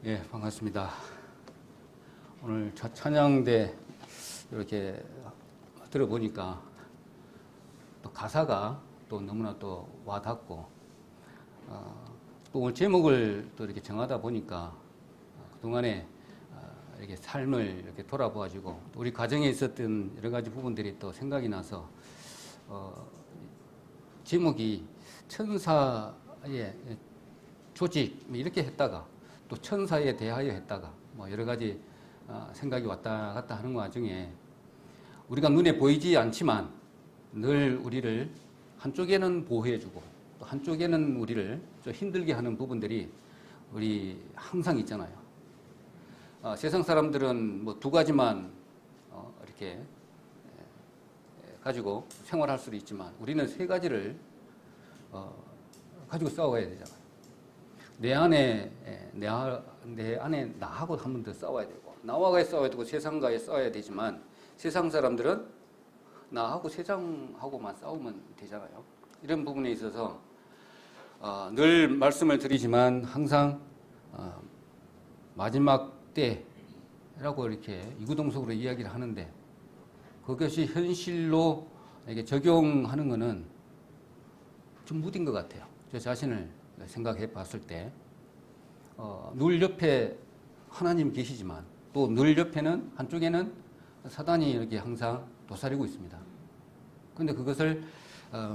예, 반갑습니다. 오늘 찬양대 이렇게 들어보니까 또 가사가 또 너무나 또 와닿고, 또 오늘 제목을 또 이렇게 정하다 보니까 그동안에 이렇게 삶을 이렇게 돌아보아지고 우리 가정에 있었던 여러 가지 부분들이 또 생각이 나서 제목이 천사의 조직 이렇게 했다가 또 천사에 대하여 했다가 뭐 여러 가지 생각이 왔다 갔다 하는 와중에 우리가 눈에 보이지 않지만 늘 우리를 한쪽에는 보호해주고 또 한쪽에는 우리를 좀 힘들게 하는 부분들이 우리 항상 있잖아요. 세상 사람들은 뭐 두 가지만 이렇게 가지고 생활할 수도 있지만 우리는 세 가지를 가지고 싸워야 되잖아요. 내 안에 나하고 한 번 더 싸워야 되고, 나와의 싸워야 되고 세상과의 싸워야 되지만 세상 사람들은 나하고 세상하고만 싸우면 되잖아요. 이런 부분에 있어서 늘 말씀을 드리지만 항상 마지막 때라고 이렇게 이구동성으로 이야기를 하는데 그것이 현실로 이렇게 적용하는 것은 좀 무딘 것 같아요. 저 자신을 생각해 봤을 때 늘 옆에 하나님 계시지만 또 늘 옆에는 한쪽에는 사단이 이렇게 항상 도사리고 있습니다. 그런데 그것을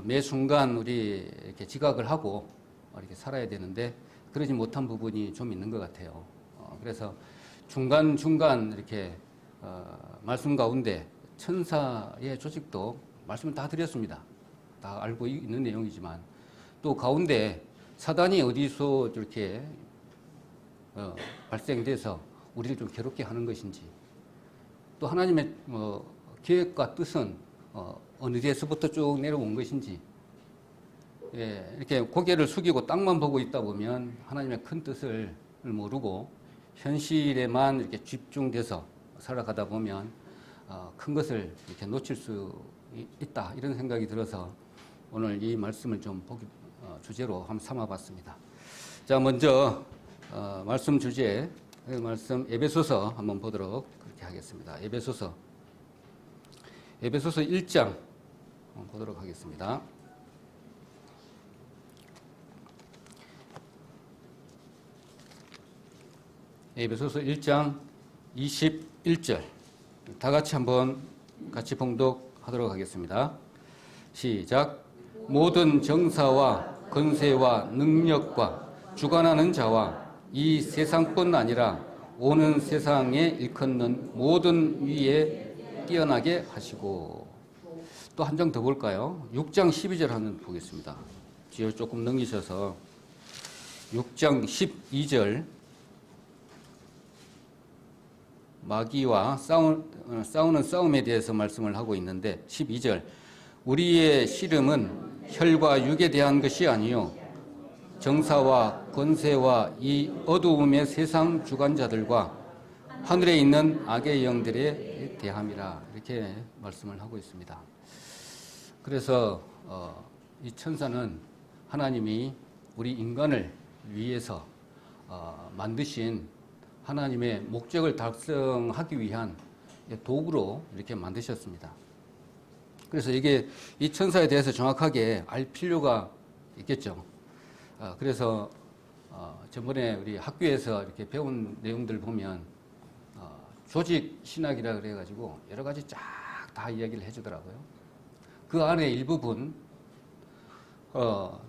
매 순간 우리 이렇게 지각을 하고 이렇게 살아야 되는데 그러지 못한 부분이 좀 있는 것 같아요. 그래서 중간중간 이렇게 말씀 가운데 천사의 조직도 말씀을 다 드렸습니다. 다 알고 있는 내용이지만 또 가운데 사단이 어디서 이렇게 발생돼서 우리를 좀 괴롭게 하는 것인지 또 하나님의 계획과 뜻은 어느 데서부터 쭉 내려온 것인지, 이렇게 고개를 숙이고 땅만 보고 있다 보면 하나님의 큰 뜻을 모르고 현실에만 이렇게 집중돼서 살아가다 보면 큰 것을 이렇게 놓칠 수 있다, 이런 생각이 들어서 오늘 이 말씀을 좀 주제로 한번 삼아봤습니다. 자, 먼저 말씀 주제, 말씀 에베소서 한번 보도록 그렇게 하겠습니다. 에베소서 1장 보도록 하겠습니다. 에베소서 1장 21절 다 같이 한번 같이 봉독하도록 하겠습니다. 시작. 모든 정사와 권세와 능력과 주관하는 자와 이 세상뿐 아니라 오는 세상에 일컫는 모든 위에 뛰어나게 하시고. 또 한 장 더 볼까요? 6장 12절 한번 보겠습니다. 뒤에 조금 넘기셔서 6장 12절 마귀와 싸우는 싸움에 대해서 말씀을 하고 있는데 12절 우리의 씨름은 혈과 육에 대한 것이 아니요 정사와 권세와 이 어두움의 세상 주관자들과 하늘에 있는 악의 영들에 대함이라, 이렇게 말씀을 하고 있습니다. 그래서 이 천사는 하나님이 우리 인간을 위해서 만드신 하나님의 목적을 달성하기 위한 도구로 이렇게 만드셨습니다. 그래서 이게 이 천사에 대해서 정확하게 알 필요가 있겠죠. 그래서 저번에 우리 학교에서 이렇게 배운 내용들 보면 조직 신학이라 그래가지고 여러 가지 쫙 다 이야기를 해주더라고요. 그 안에 일부분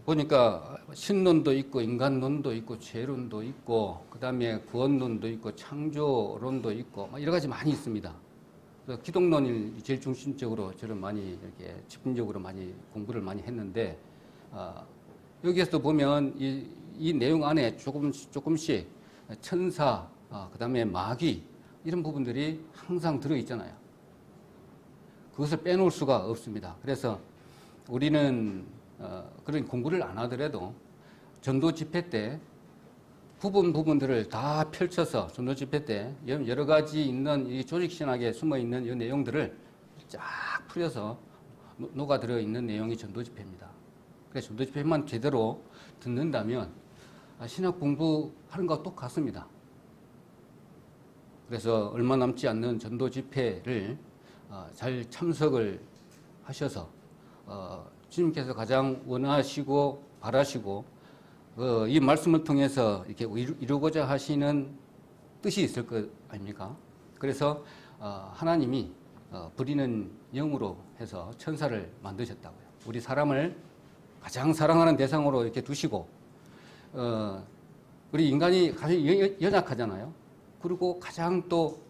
보니까 신론도 있고 인간론도 있고 죄론도 있고 그 다음에 구원론도 있고 창조론도 있고 여러 가지 많이 있습니다. 그래서 기독론이 제일 중심적으로 저는 많이 이렇게 집중적으로 많이 공부를 많이 했는데 여기에서 보면 이 내용 안에 조금씩 천사, 그 다음에 마귀 이런 부분들이 항상 들어있잖아요. 그것을 빼놓을 수가 없습니다. 그래서 우리는 그런 공부를 안 하더라도 전도 집회 때 부분들을 다 펼쳐서 전도 집회 때 여러 가지 있는 이 조직신학에 숨어 있는 이 내용들을 쫙 풀어서 녹아들어 있는 내용이 전도 집회입니다. 그래서 전도 집회만 제대로 듣는다면 신학 공부하는 것과 똑같습니다. 그래서 얼마 남지 않는 전도 집회를 잘 참석을 하셔서 주님께서 가장 원하시고 바라시고 이 말씀을 통해서 이렇게 이루고자 하시는 뜻이 있을 것 아닙니까? 그래서 하나님이 부리는 영으로 해서 천사를 만드셨다고요. 우리 사람을 가장 사랑하는 대상으로 이렇게 두시고 우리 인간이 가장 연약하잖아요. 그리고 가장 또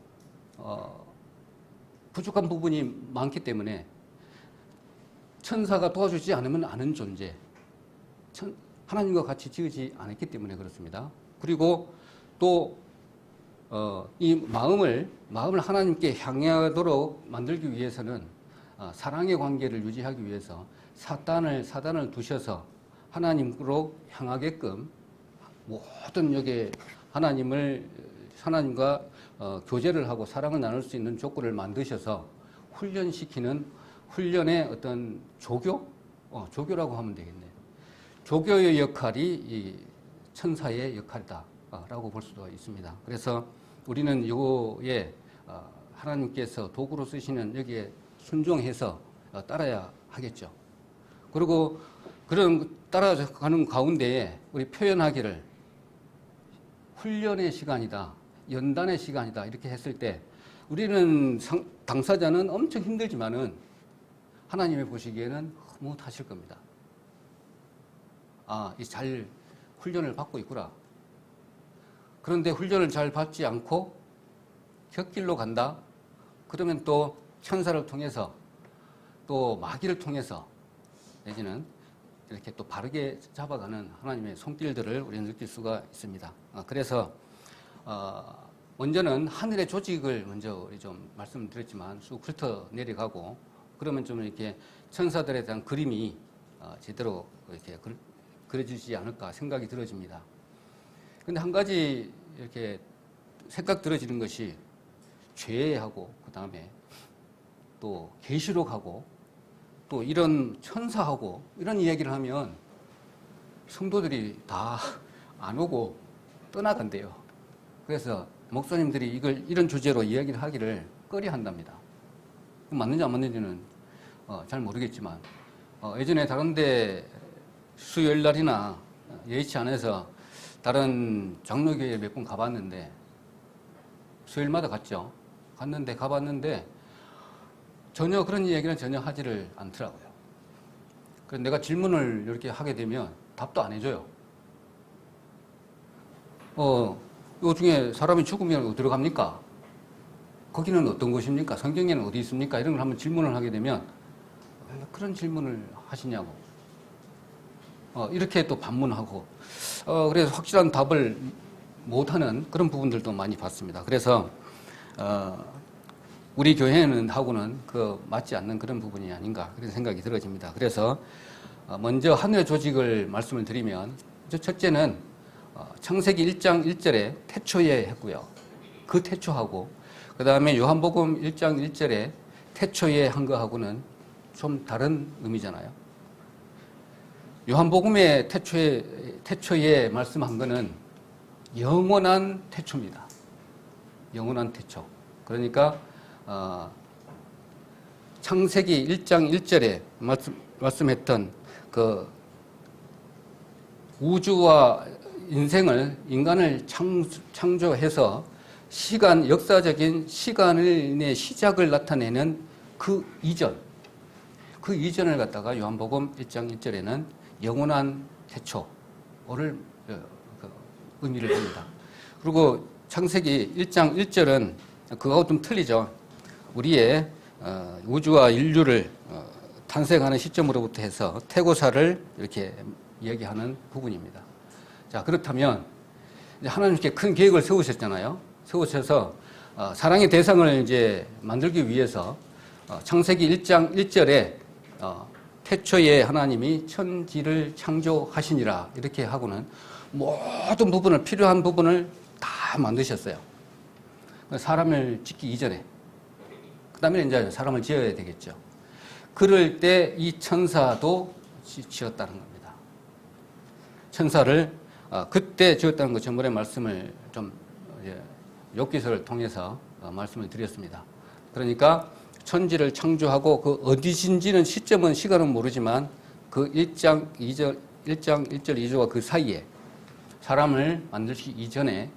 부족한 부분이 많기 때문에 천사가 도와주지 않으면 아는 존재, 하나님과 같이 지으지 않았기 때문에 그렇습니다. 그리고 또 이 마음을 하나님께 향하도록 만들기 위해서는 사랑의 관계를 유지하기 위해서 사단을 두셔서 하나님으로 향하게끔 모든 여기에 하나님과 교제를 하고 사랑을 나눌 수 있는 조건을 만드셔서 훈련시키는 훈련의 어떤 조교라고 하면 되겠네요. 조교의 역할이 이 천사의 역할이다라고 볼 수도 있습니다. 그래서 우리는 이거에 하나님께서 도구로 쓰시는 여기에 순종해서 따라야 하겠죠. 그리고 그런 따라가는 가운데에 우리 표현하기를 훈련의 시간이다, 연단의 시간이다 이렇게 했을 때 우리는 당사자는 엄청 힘들지만은 하나님이 보시기에는 흐뭇하실 겁니다. 이 잘 훈련을 받고 있구나. 그런데 훈련을 잘 받지 않고 곁길로 간다? 그러면 또 천사를 통해서 또 마귀를 통해서 내지는 이렇게 또 바르게 잡아가는 하나님의 손길들을 우리는 느낄 수가 있습니다. 그래서 먼저는 하늘의 조직을 먼저 우리 좀 말씀드렸지만 쑥 훑어 내려가고 그러면 좀 이렇게 천사들에 대한 그림이 제대로 이렇게 그려지지 않을까 생각이 들어집니다. 근데 한 가지 이렇게 생각 들어지는 것이 죄하고 그 다음에 또 계시록하고 또 이런 천사하고 이런 이야기를 하면 성도들이 다 안 오고 떠나간대요. 그래서 목사님들이 이런 주제로 이야기를 하기를 꺼려 한답니다. 맞는지 안 맞는지는 잘 모르겠지만 예전에 다른데 수요일 날이나 예의치 않아서 다른 장로교회에 몇 번 가봤는데 수요일마다 가봤는데 전혀 그런 이야기는 전혀 하지를 않더라고요. 그래서 내가 질문을 이렇게 하게 되면 답도 안 해줘요. 요 중에 사람이 죽으면 어디로 갑니까? 거기는 어떤 곳입니까? 성경에는 어디 있습니까? 이런 걸 한번 질문을 하게 되면 왜 그런 질문을 하시냐고. 이렇게 또 반문하고. 그래서 확실한 답을 못하는 그런 부분들도 많이 봤습니다. 그래서 우리 교회는 하고는 맞지 않는 그런 부분이 아닌가 그런 생각이 들어집니다. 그래서 먼저 하늘의 조직을 말씀을 드리면 첫째는 창세기 1장 1절에 태초에 했고요. 그 태초하고 그 다음에 요한복음 1장 1절에 태초에 한 거하고는 좀 다른 의미잖아요. 요한복음의 태초에 말씀한 거는 영원한 태초입니다. 영원한 태초. 그러니까 창세기 1장 1절에 말씀했던 그 우주와 인간을 창조해서 역사적인 시간의 시작을 나타내는 그 이전을 갖다가 요한복음 1장 1절에는 영원한 태초를 의미를 합니다. 그리고 창세기 1장 1절은 그거하고 좀 틀리죠. 우리의 우주와 인류를 탄생하는 시점으로부터 해서 태고사를 이렇게 이야기하는 부분입니다. 자, 그렇다면 하나님께 큰 계획을 세우셨잖아요. 세우셔서 사랑의 대상을 이제 만들기 위해서 창세기 1장 1절에 태초에 하나님이 천지를 창조하시니라 이렇게 하고는 모든 부분을 필요한 부분을 다 만드셨어요. 사람을 짓기 이전에 그 다음에 이제 사람을 지어야 되겠죠. 그럴 때 이 천사도 지었다는 겁니다. 천사를 그때 지었다는 거 전번에 말씀을 좀 욥기서를 통해서 말씀을 드렸습니다. 그러니까 천지를 창조하고 그 어디신지는 시점은 시간은 모르지만 그 1장 1절 2조가 그 사이에 사람을 만들기 이전에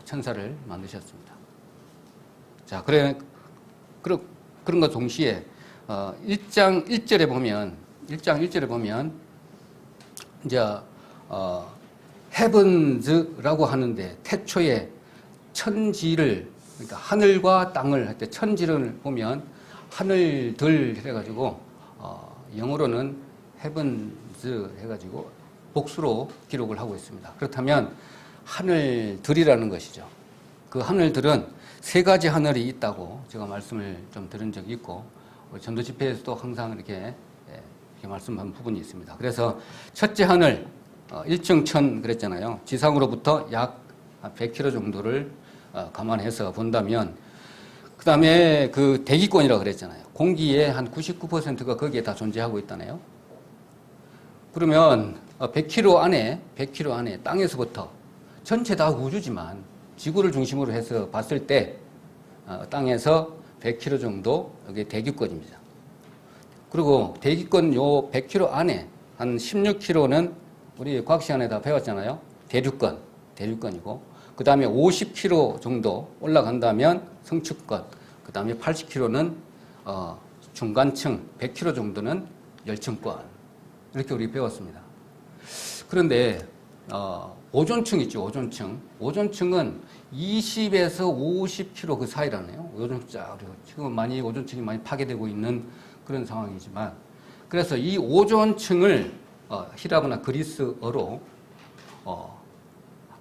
천사를 만드셨습니다. 자, 그런 것 동시에 1장 1절에 보면 이제 heavens라고 하는데 태초에 천지를, 그러니까 하늘과 땅을 할 때 천지를 보면 하늘들 해가지고 영어로는 heavens 해가지고 복수로 기록을 하고 있습니다. 그렇다면 하늘들이라는 것이죠. 그 하늘들은 세 가지 하늘이 있다고 제가 말씀을 좀 들은 적이 있고 전도 집회에서도 항상 이렇게 말씀한 부분이 있습니다. 그래서 첫째 하늘 1층 천 그랬잖아요. 지상으로부터 약 100km 정도를 감안해서 본다면, 그 다음에 그 대기권이라고 그랬잖아요. 공기의 한 99%가 거기에 다 존재하고 있다네요. 그러면 100km 안에 땅에서부터 전체 다 우주지만 지구를 중심으로 해서 봤을 때 땅에서 100km 정도 여기 대기권입니다. 그리고 대기권 요 100km 안에 한 16km는 우리 과학 시간에 다 배웠잖아요. 대륙권이고, 그 다음에 50km 정도 올라간다면 성층권, 그 다음에 80km는 중간층, 100km 정도는 열층권. 이렇게 우리 배웠습니다. 그런데 오존층 있죠, 오존층. 오존층은 20에서 50km 그 사이라네요. 오존층, 지금 오존층이 많이 파괴되고 있는 그런 상황이지만, 그래서 이 오존층을 히라브나 그리스어로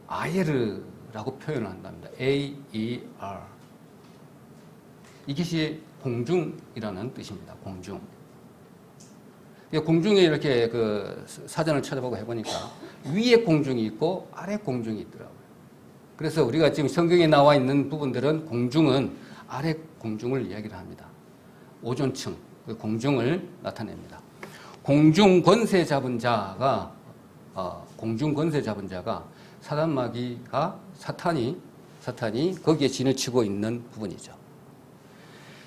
아에르라고 표현을 한답니다. A-E-R. 이것이 공중이라는 뜻입니다. 공중. 공중에 이렇게 그 사전을 찾아보고 해보니까 위에 공중이 있고 아래 공중이 있더라고요. 그래서 우리가 지금 성경에 나와 있는 부분들은 공중은 아래 공중을 이야기를 합니다. 오존층, 그 공중을 나타냅니다. 공중 권세 잡은 자가 사단마귀가 사탄이 거기에 진을 치고 있는 부분이죠.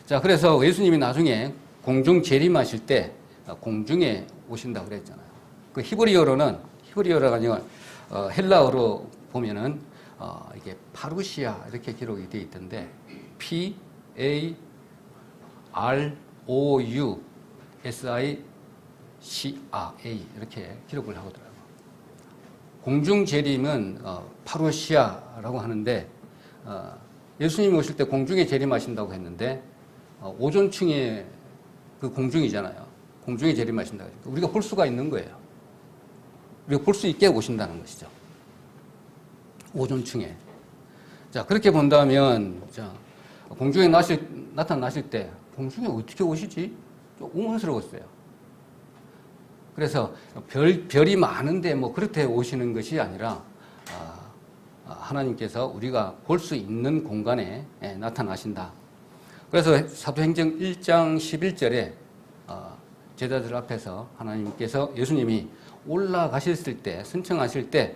자, 그래서 예수님이 나중에 공중 재림하실 때 공중에 오신다고 그랬잖아요. 그 히브리어가 아니고 헬라어로 보면은 이게 파루시아 이렇게 기록이 되어 있던데 P-A-R-O-U-S-I-C-A 이렇게 기록을 하더라고요. 공중 재림은 파루시아라고 하는데 예수님이 오실 때 공중에 재림하신다고 했는데 오존층에 그 공중이잖아요. 공중에 재림하신다고 했으니까 우리가 볼 수가 있는 거예요. 우리가 볼 수 있게 오신다는 것이죠. 오존층에. 자, 그렇게 본다면 공중에 나타나실 때 공중에 어떻게 오시지? 좀 의문스러웠어요. 그래서 별이 많은데 뭐 그렇게 오시는 것이 아니라 하나님께서 우리가 볼 수 있는 공간에 나타나신다. 그래서 사도행전 1장 11절에 제자들 앞에서 하나님께서 예수님이 올라가셨을 때, 승천하실 때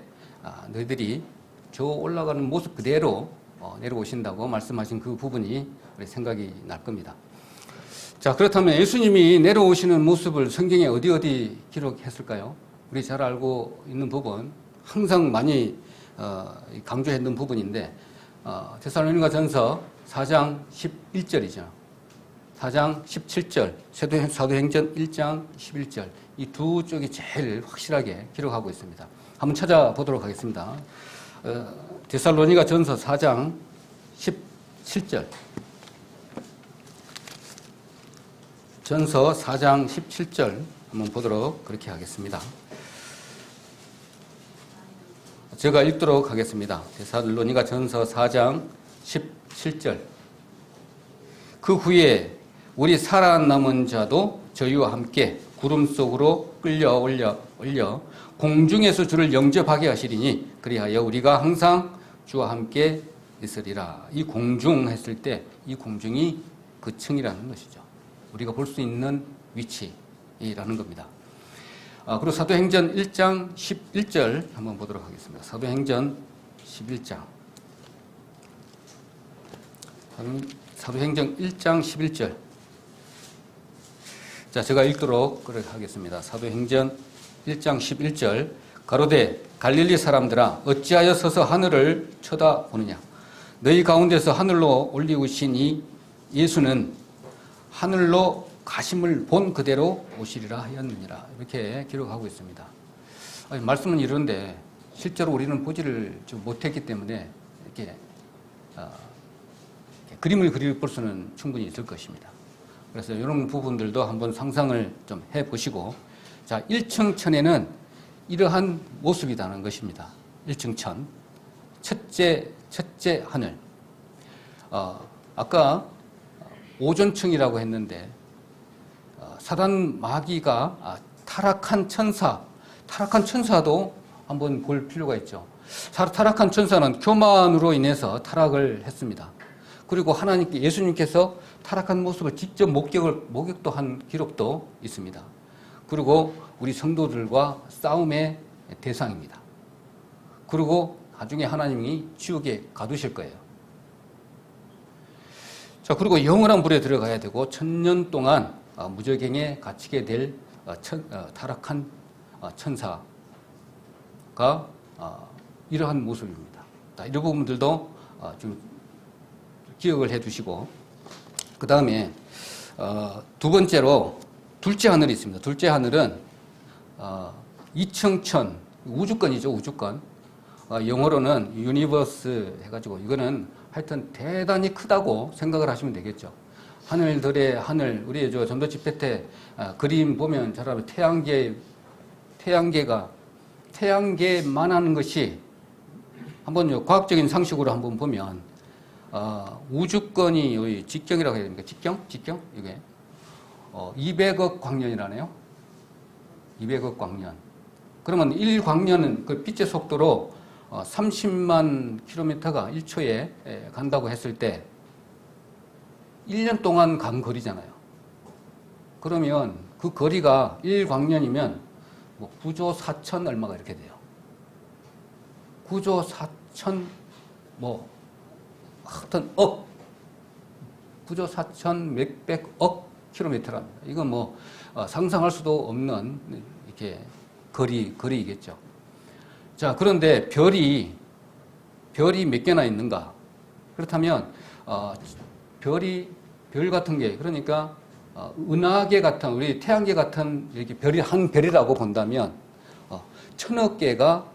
너희들이 저 올라가는 모습 그대로 내려오신다고 말씀하신 그 부분이 우리 생각이 날 겁니다. 자, 그렇다면 예수님이 내려오시는 모습을 성경에 어디 기록했을까요? 우리 잘 알고 있는 부분, 항상 많이 강조했던 부분인데 데살로니가전서 4장 11절이죠. 4장 17절, 사도행전 1장 11절, 이 두 쪽이 제일 확실하게 기록하고 있습니다. 한번 찾아보도록 하겠습니다. 데살로니가전서 4장 17절. 전서 4장 17절 한번 보도록 그렇게 하겠습니다. 제가 읽도록 하겠습니다. 데살로니가전서 4장 17절. 그 후에 우리 살아남은 자도 저희와 함께 구름 속으로 끌려 올려 공중에서 주를 영접하게 하시리니 그리하여 우리가 항상 주와 함께 있으리라. 이 공중 했을 때 이 공중이 그 층이라는 것이죠. 우리가 볼 수 있는 위치라는 겁니다. 그리고 사도행전 1장 11절 한번 보도록 하겠습니다. 사도행전 11장. 사도행전 1장 11절. 자, 제가 읽도록 그렇게 하겠습니다. 사도행전 1장 11절. 가로되 갈릴리 사람들아 어찌하여 서서 하늘을 쳐다보느냐. 너희 가운데서 하늘로 올리우신 이 예수는 하늘로 가심을 본 그대로 오시리라 하였느니라. 이렇게 기록하고 있습니다. 아니, 말씀은 이런데 실제로 우리는 보지를 못했기 때문에 이렇게 그림을 그려볼 수는 충분히 있을 것입니다. 그래서 이런 부분들도 한번 상상을 좀 해보시고, 자, 1층 천에는 이러한 모습이라는 것입니다. 1층 천. 첫째 하늘. 아까 오존층이라고 했는데, 사단 마귀가 타락한 천사도 한번 볼 필요가 있죠. 타락한 천사는 교만으로 인해서 타락을 했습니다. 그리고 하나님께, 예수님께서 타락한 모습을 직접 목격도 한 기록도 있습니다. 그리고 우리 성도들과 싸움의 대상입니다. 그리고 나중에 하나님이 지옥에 가두실 거예요. 자, 그리고 영원한 불에 들어가야 되고 1000년 동안 무저갱에 갇히게 될 타락한 천사가 이러한 모습입니다. 이런 부분들도 좀 기억을 해 두시고, 그 다음에 두 번째로 둘째 하늘이 있습니다. 둘째 하늘은 2층 천, 우주권이죠. 우주권. 영어로는 유니버스 해가지고, 이거는 하여튼 대단히 크다고 생각을 하시면 되겠죠. 하늘들의 하늘, 우리 저 전도 집회 때 그림 보면 잘 알아요. 태양계만 하는 것이, 한번 과학적인 상식으로 한번 보면, 우주권이 여기 직경이라고 해야 됩니까? 직경? 이게 200억 광년이라네요. 200억 광년. 그러면 1광년은 그 빛의 속도로 30만 킬로미터가 1초에 간다고 했을 때 1년 동안 간 거리잖아요. 그러면 그 거리가 1광년이면 뭐 9조 4천 얼마가 이렇게 돼요. 9조 4천 하여튼 9조 4천 몇백억 킬로미터랍니다. 이건 뭐 상상할 수도 없는 이렇게 거리이겠죠. 자, 그런데 별이 몇 개나 있는가? 그렇다면 별 같은 게, 그러니까 은하계 같은, 우리 태양계 같은 이렇게 별이 한 별이라고 본다면 1000억 개가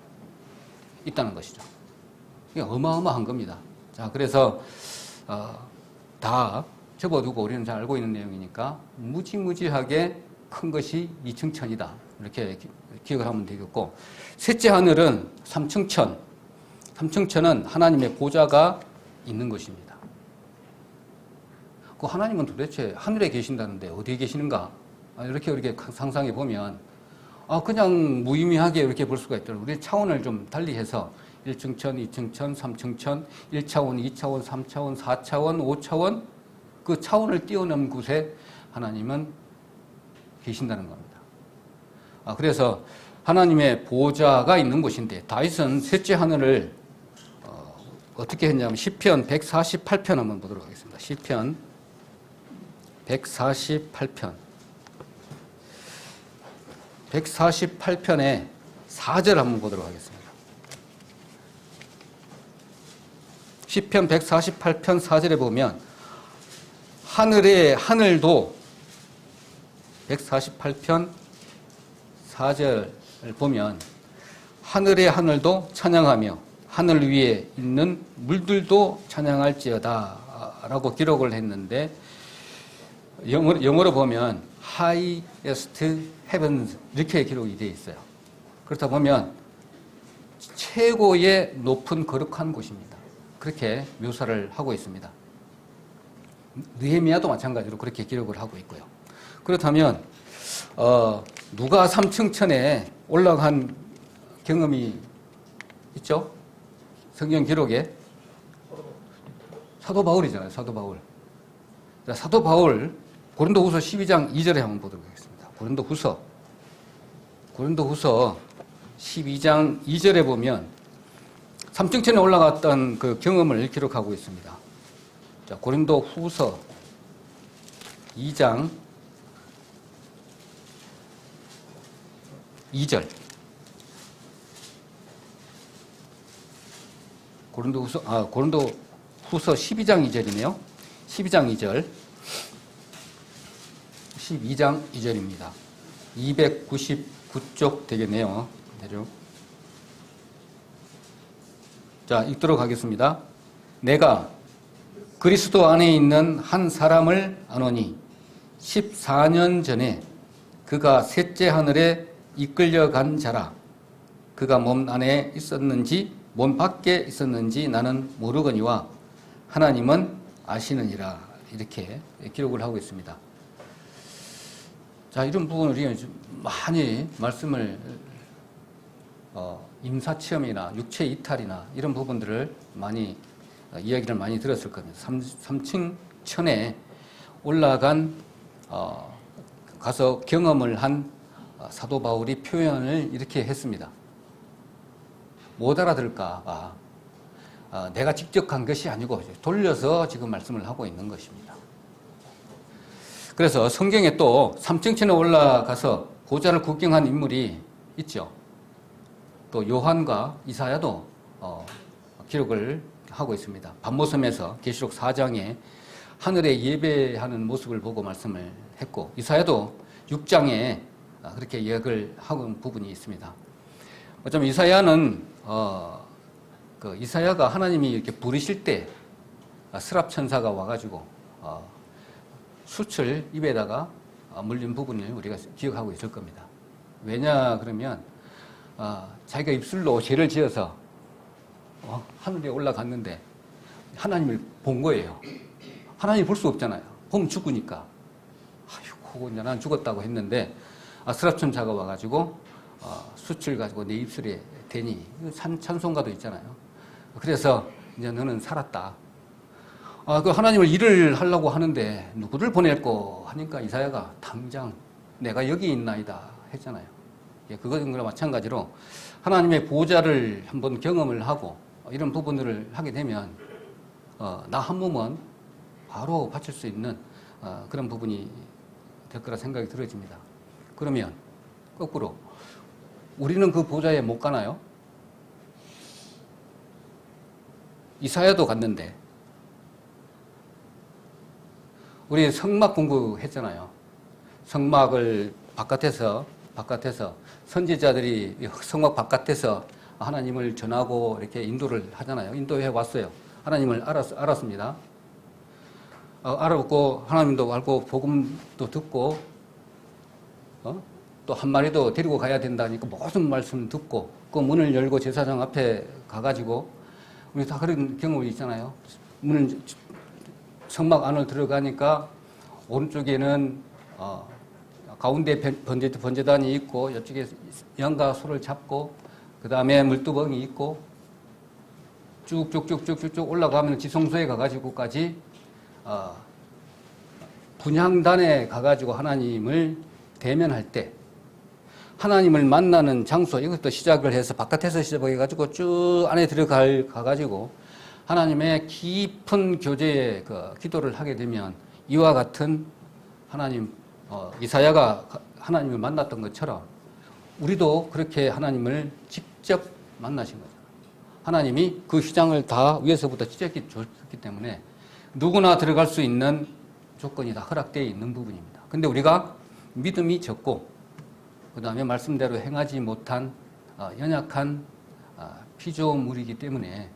있다는 것이죠. 이게 어마어마한 겁니다. 자, 그래서 다 접어두고 우리는 잘 알고 있는 내용이니까 무지무지하게 큰 것이 2층 천이다. 이렇게 기억을 하면 되겠고, 셋째 하늘은 3층 천. 3층 천은 하나님의 보좌가 있는 것입니다. 그 하나님은 도대체 하늘에 계신다는데 어디에 계시는가? 이렇게 상상해 보면 그냥 무의미하게 이렇게 볼 수가 있더라고요. 우리 차원을 좀 달리해서 1층 천, 2층 천, 3층 천, 1차원, 2차원, 3차원, 4차원, 5차원, 그 차원을 뛰어넘은 곳에 하나님은 계신다는 겁니다. 그래서 하나님의 보좌가 있는 곳인데, 다윗은 셋째 하늘을 어떻게 했냐면 시편 148편 한번 보도록 하겠습니다. 시편 148편. 148편의 4절 한번 보도록 하겠습니다. 시편 148편 4절에 보면 하늘도 148편 4절을 보면 하늘의 하늘도 찬양하며 하늘 위에 있는 물들도 찬양할지어다 라고 기록을 했는데, 영어로 보면 highest heavens 이렇게 기록이 되어 있어요. 그렇다 보면 최고의 높은 거룩한 곳입니다. 그렇게 묘사를 하고 있습니다. 느헤미야도 마찬가지로 그렇게 기록을 하고 있고요. 그렇다면 누가 3층 천에 올라간 경험이 있죠? 성경 기록에 사도 바울이잖아요. 사도 바울. 자, 사도 바울 고린도후서 12장 2절에 한번 보도록 하겠습니다. 고린도후서 12장 2절에 보면 3층 천에 올라갔던 그 경험을 기록하고 있습니다. 자, 고린도 후서 2장 2절. 고린도 후서 12장 2절이네요. 12장 2절. 12장 2절입니다. 299쪽 되겠네요. 대략. 자, 읽도록 하겠습니다. 내가 그리스도 안에 있는 한 사람을 아노니 14년 전에 그가 셋째 하늘에 이끌려간 자라. 그가 몸 안에 있었는지 몸 밖에 있었는지 나는 모르거니와 하나님은 아시느니라. 이렇게 기록을 하고 있습니다. 자, 이런 부분을 우리가 많이 말씀을 임사체험이나 육체 이탈이나 이런 부분들을 많이 이야기를 많이 들었을 겁니다. 3층 천에 올라간 가서 경험을 한 사도 바울이 표현을 이렇게 했습니다. 못 알아들을까 봐 내가 직접 간 것이 아니고 돌려서 지금 말씀을 하고 있는 것입니다. 그래서 성경에 또 3층 천에 올라가서 보좌를 구경한 인물이 있죠. 또 요한과 이사야도 기록을 하고 있습니다. 반모섬에서 계시록 4장에 하늘에 예배하는 모습을 보고 말씀을 했고, 이사야도 6장에 그렇게 이야기를 하고 부분이 있습니다. 어쩌면 이사야는 이사야가 하나님이 이렇게 부르실 때 스랍 천사가 와가지고 숯을 입에다가 물린 부분을 우리가 기억하고 있을 겁니다. 왜냐 그러면 자기가 입술로 죄를 지어서 하늘에 올라갔는데 하나님을 본 거예요. 하나님 볼 수 없잖아요. 보면 죽으니까. 아이고, 이제 난 죽었다고 했는데 스랍 천사가 와가지고 숯을 가지고 내 입술에 대니, 찬송가도 있잖아요. 그래서 이제 너는 살았다. 그 하나님을 일을 하려고 하는데 누구를 보낼꼬 하니까 이사야가 당장 내가 여기 있나이다 했잖아요. 그것과 마찬가지로 하나님의 보좌를 한번 경험을 하고 이런 부분들을 하게 되면 나 한 몸은 바로 바칠 수 있는 그런 부분이 될 거라 생각이 들어집니다. 그러면 거꾸로 우리는 그 보좌에 못 가나요? 이사야도 갔는데 우리 성막 공부했잖아요. 성막을 바깥에서 선지자들이 성막 바깥에서 하나님을 전하고 이렇게 인도를 하잖아요. 인도해 왔어요. 하나님을 알았습니다. 알았고 하나님도 알고 복음도 듣고 또 한 마리도 데리고 가야 된다니까 모든 말씀 듣고 그 문을 열고 제사장 앞에 가가지고 우리 다 그런 경험이 있잖아요. 문을 성막 안으로 들어가니까 오른쪽에는 가운데 번제단이 있고 이쪽에 양과 소를 잡고 그 다음에 물두멍이 있고 쭉쭉쭉쭉쭉 올라가면 지성소에 가가지고까지 분향단에 가가지고 하나님을 대면할 때 하나님을 만나는 장소, 이것도 시작을 해서 바깥에서 시작해가지고 쭉 안에 가가지고 하나님의 깊은 교제의 기도를 하게 되면 이와 같은 하나님, 이사야가 하나님을 만났던 것처럼 우리도 그렇게 하나님을 직접 만나신 거죠. 하나님이 그 휘장을 다 위에서부터 찢었기 때문에 누구나 들어갈 수 있는 조건이 다 허락되어 있는 부분입니다. 근데 우리가 믿음이 적고 그 다음에 말씀대로 행하지 못한 연약한 피조물이기 때문에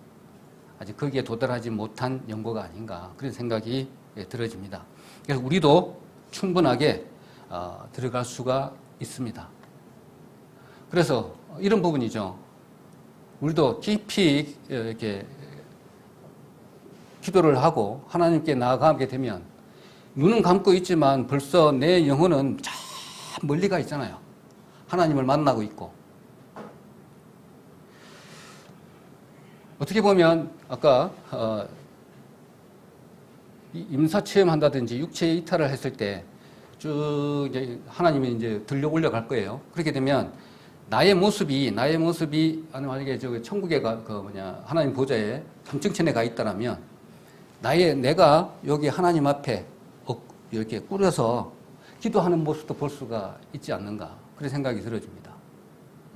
아직 거기에 도달하지 못한 연고가 아닌가 그런 생각이 들어집니다. 그래서 우리도 충분하게 들어갈 수가 있습니다. 그래서 이런 부분이죠. 우리도 깊이 이렇게 기도를 하고 하나님께 나아가게 되면 눈은 감고 있지만 벌써 내 영혼은 저 멀리 가 있잖아요. 하나님을 만나고 있고. 어떻게 보면 아까 임사체험 한다든지 육체 이탈을 했을 때 쭉 이제 하나님이 이제 들려 올려갈 거예요. 그렇게 되면 나의 모습이 만약에 천국에 하나님 보좌에 삼층천에 가 있다라면 내가 여기 하나님 앞에 이렇게 꿇어서 기도하는 모습도 볼 수가 있지 않는가. 그런 생각이 들어집니다.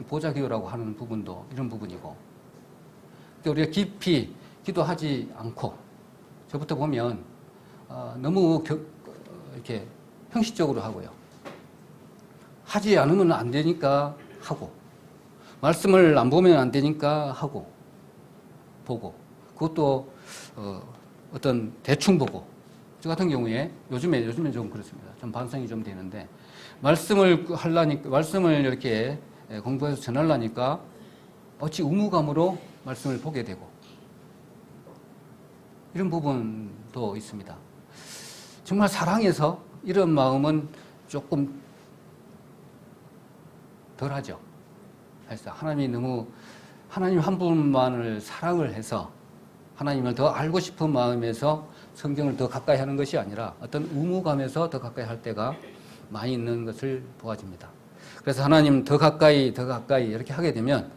보자기도라고 하는 부분도 이런 부분이고. 우리가 깊이 기도하지 않고, 저부터 보면, 너무 이렇게 형식적으로 하고요. 하지 않으면 안 되니까 하고, 말씀을 안 보면 안 되니까 하고, 보고, 그것도, 어떤 대충 보고, 저 같은 경우에 요즘에 좀 그렇습니다. 좀 반성이 좀 되는데, 말씀을 이렇게 공부해서 전하려니까 어찌 의무감으로 말씀을 보게 되고, 이런 부분도 있습니다. 정말 사랑해서 이런 마음은 조금 덜 하죠. 그래서 하나님 한 분만을 사랑을 해서 하나님을 더 알고 싶은 마음에서 성경을 더 가까이 하는 것이 아니라 어떤 의무감에서 더 가까이 할 때가 많이 있는 것을 보아집니다. 그래서 하나님 더 가까이 이렇게 하게 되면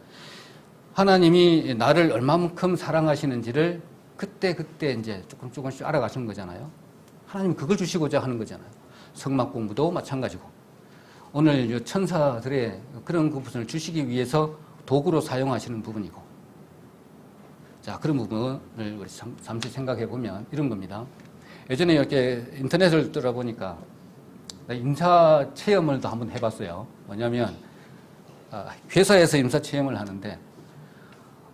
하나님이 나를 얼마만큼 사랑하시는지를 그때 이제 조금씩 알아가시는 거잖아요. 하나님 그걸 주시고자 하는 거잖아요. 성막 공부도 마찬가지고. 오늘 천사들의 그런 부분을 주시기 위해서 도구로 사용하시는 부분이고. 자, 그런 부분을 우리 잠시 생각해 보면 이런 겁니다. 예전에 이렇게 인터넷을 들어보니까 임사 체험을 또 한번 해봤어요. 뭐냐면, 회사에서 임사 체험을 하는데,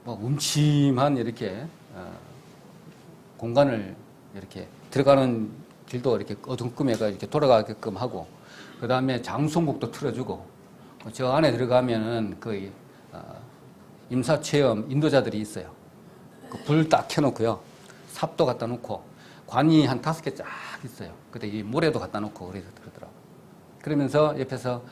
음침한 이렇게, 공간을 이렇게 들어가는 길도 이렇게 어둠금해가 이렇게 돌아가게끔 하고, 그 다음에 장송곡도 틀어주고, 저 안에 들어가면은 거의, 임사 체험 인도자들이 있어요. 불 딱 켜놓고요. 삽도 갖다 놓고, 관이 한 5개 쫙 있어요. 그때 이 모래도 갖다 놓고 그러더라고요. 그러면서 옆에서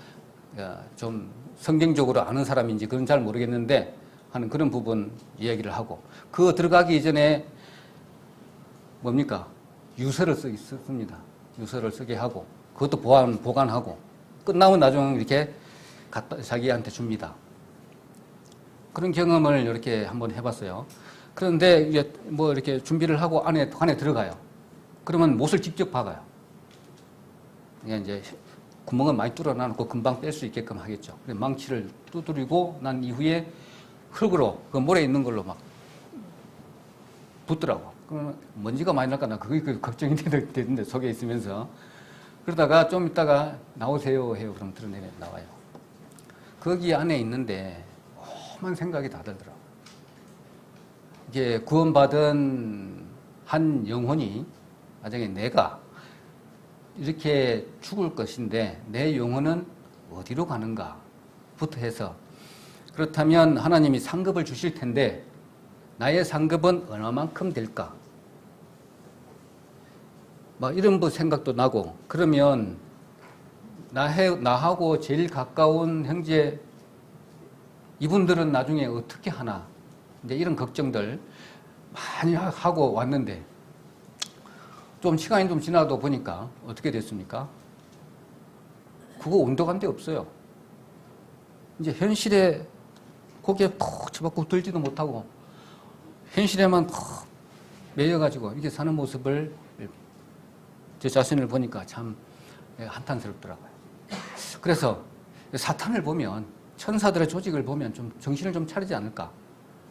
좀 성경적으로 아는 사람인지 그건 잘 모르겠는데 하는 그런 부분 이야기를 하고, 그거 들어가기 이전에 뭡니까? 유서를 씁니다. 유서를 쓰게 하고, 그것도 보관하고, 끝나면 나중에 이렇게 자기한테 줍니다. 그런 경험을 이렇게 한번 해봤어요. 그런데 이제 이렇게 준비를 하고 안에 들어가요. 그러면 못을 직접 박아요. 이제 구멍을 많이 뚫어놔놓고 금방 뺄 수 있게끔 하겠죠. 망치를 두드리고 난 이후에 흙으로 그 모래 있는 걸로 막 붓더라고. 그러면 먼지가 많이 날까 나 그게 걱정이 되는데 속에 있으면서 그러다가 좀 있다가 나오세요 해요. 그럼 드러내게 나와요. 거기 안에 있는데 험한 생각이 다 들더라고. 이게 구원받은 한 영혼이 나중에 내가 이렇게 죽을 것인데 내 영혼은 어디로 가는가부터 해서, 그렇다면 하나님이 상급을 주실 텐데 나의 상급은 얼마만큼 될까? 이런 생각도 나고, 그러면 나하고 제일 가까운 형제 이분들은 나중에 어떻게 하나? 이제 이런 걱정들 많이 하고 왔는데 좀 시간이 좀 지나도 보니까 어떻게 됐습니까? 그거 온도감대 없어요. 이제 현실에 고개 푹 쳐박고 들지도 못하고 현실에만 푹 매여가지고 이렇게 사는 모습을 제 자신을 보니까 참 한탄스럽더라고요. 그래서 사탄을 보면, 천사들의 조직을 보면 좀 정신을 좀 차리지 않을까,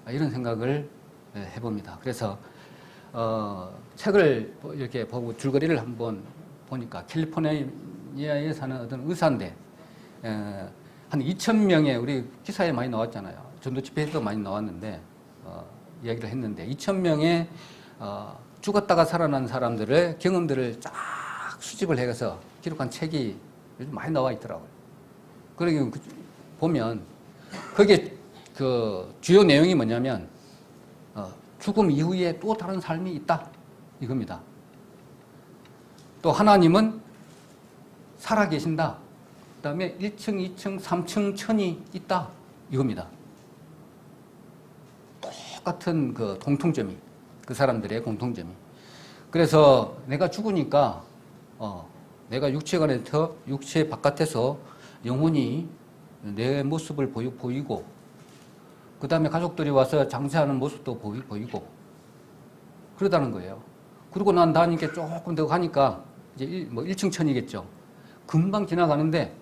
이런 생각을 해봅니다. 그래서 책을 이렇게 보고 줄거리를 한번 보니까 캘리포니아에 사는 어떤 의사인데 한 2,000명의 우리 기사에 많이 나왔잖아요. 전도 집회에도 많이 나왔는데 이야기를 했는데 2,000명의 죽었다가 살아난 사람들의 경험들을 쫙 수집을 해서 기록한 책이 요즘 많이 나와 있더라고요. 그러게 보면 거기에 그 주요 내용이 뭐냐면 죽음 이후에 또 다른 삶이 있다 이겁니다. 또 하나님은 살아계신다. 그 다음에 1층, 2층, 3층, 천이 있다 이겁니다. 똑같은 그 공통점이, 그 사람들의 공통점이. 그래서 내가 죽으니까 내가 육체 바깥에서 영혼이 내 모습을 보이고, 그 다음에 가족들이 와서 장사하는 모습도 보이고 그러다는 거예요. 그러고 난 다니까 조금 더 가니까 이제 1층 천이겠죠. 금방 지나가는데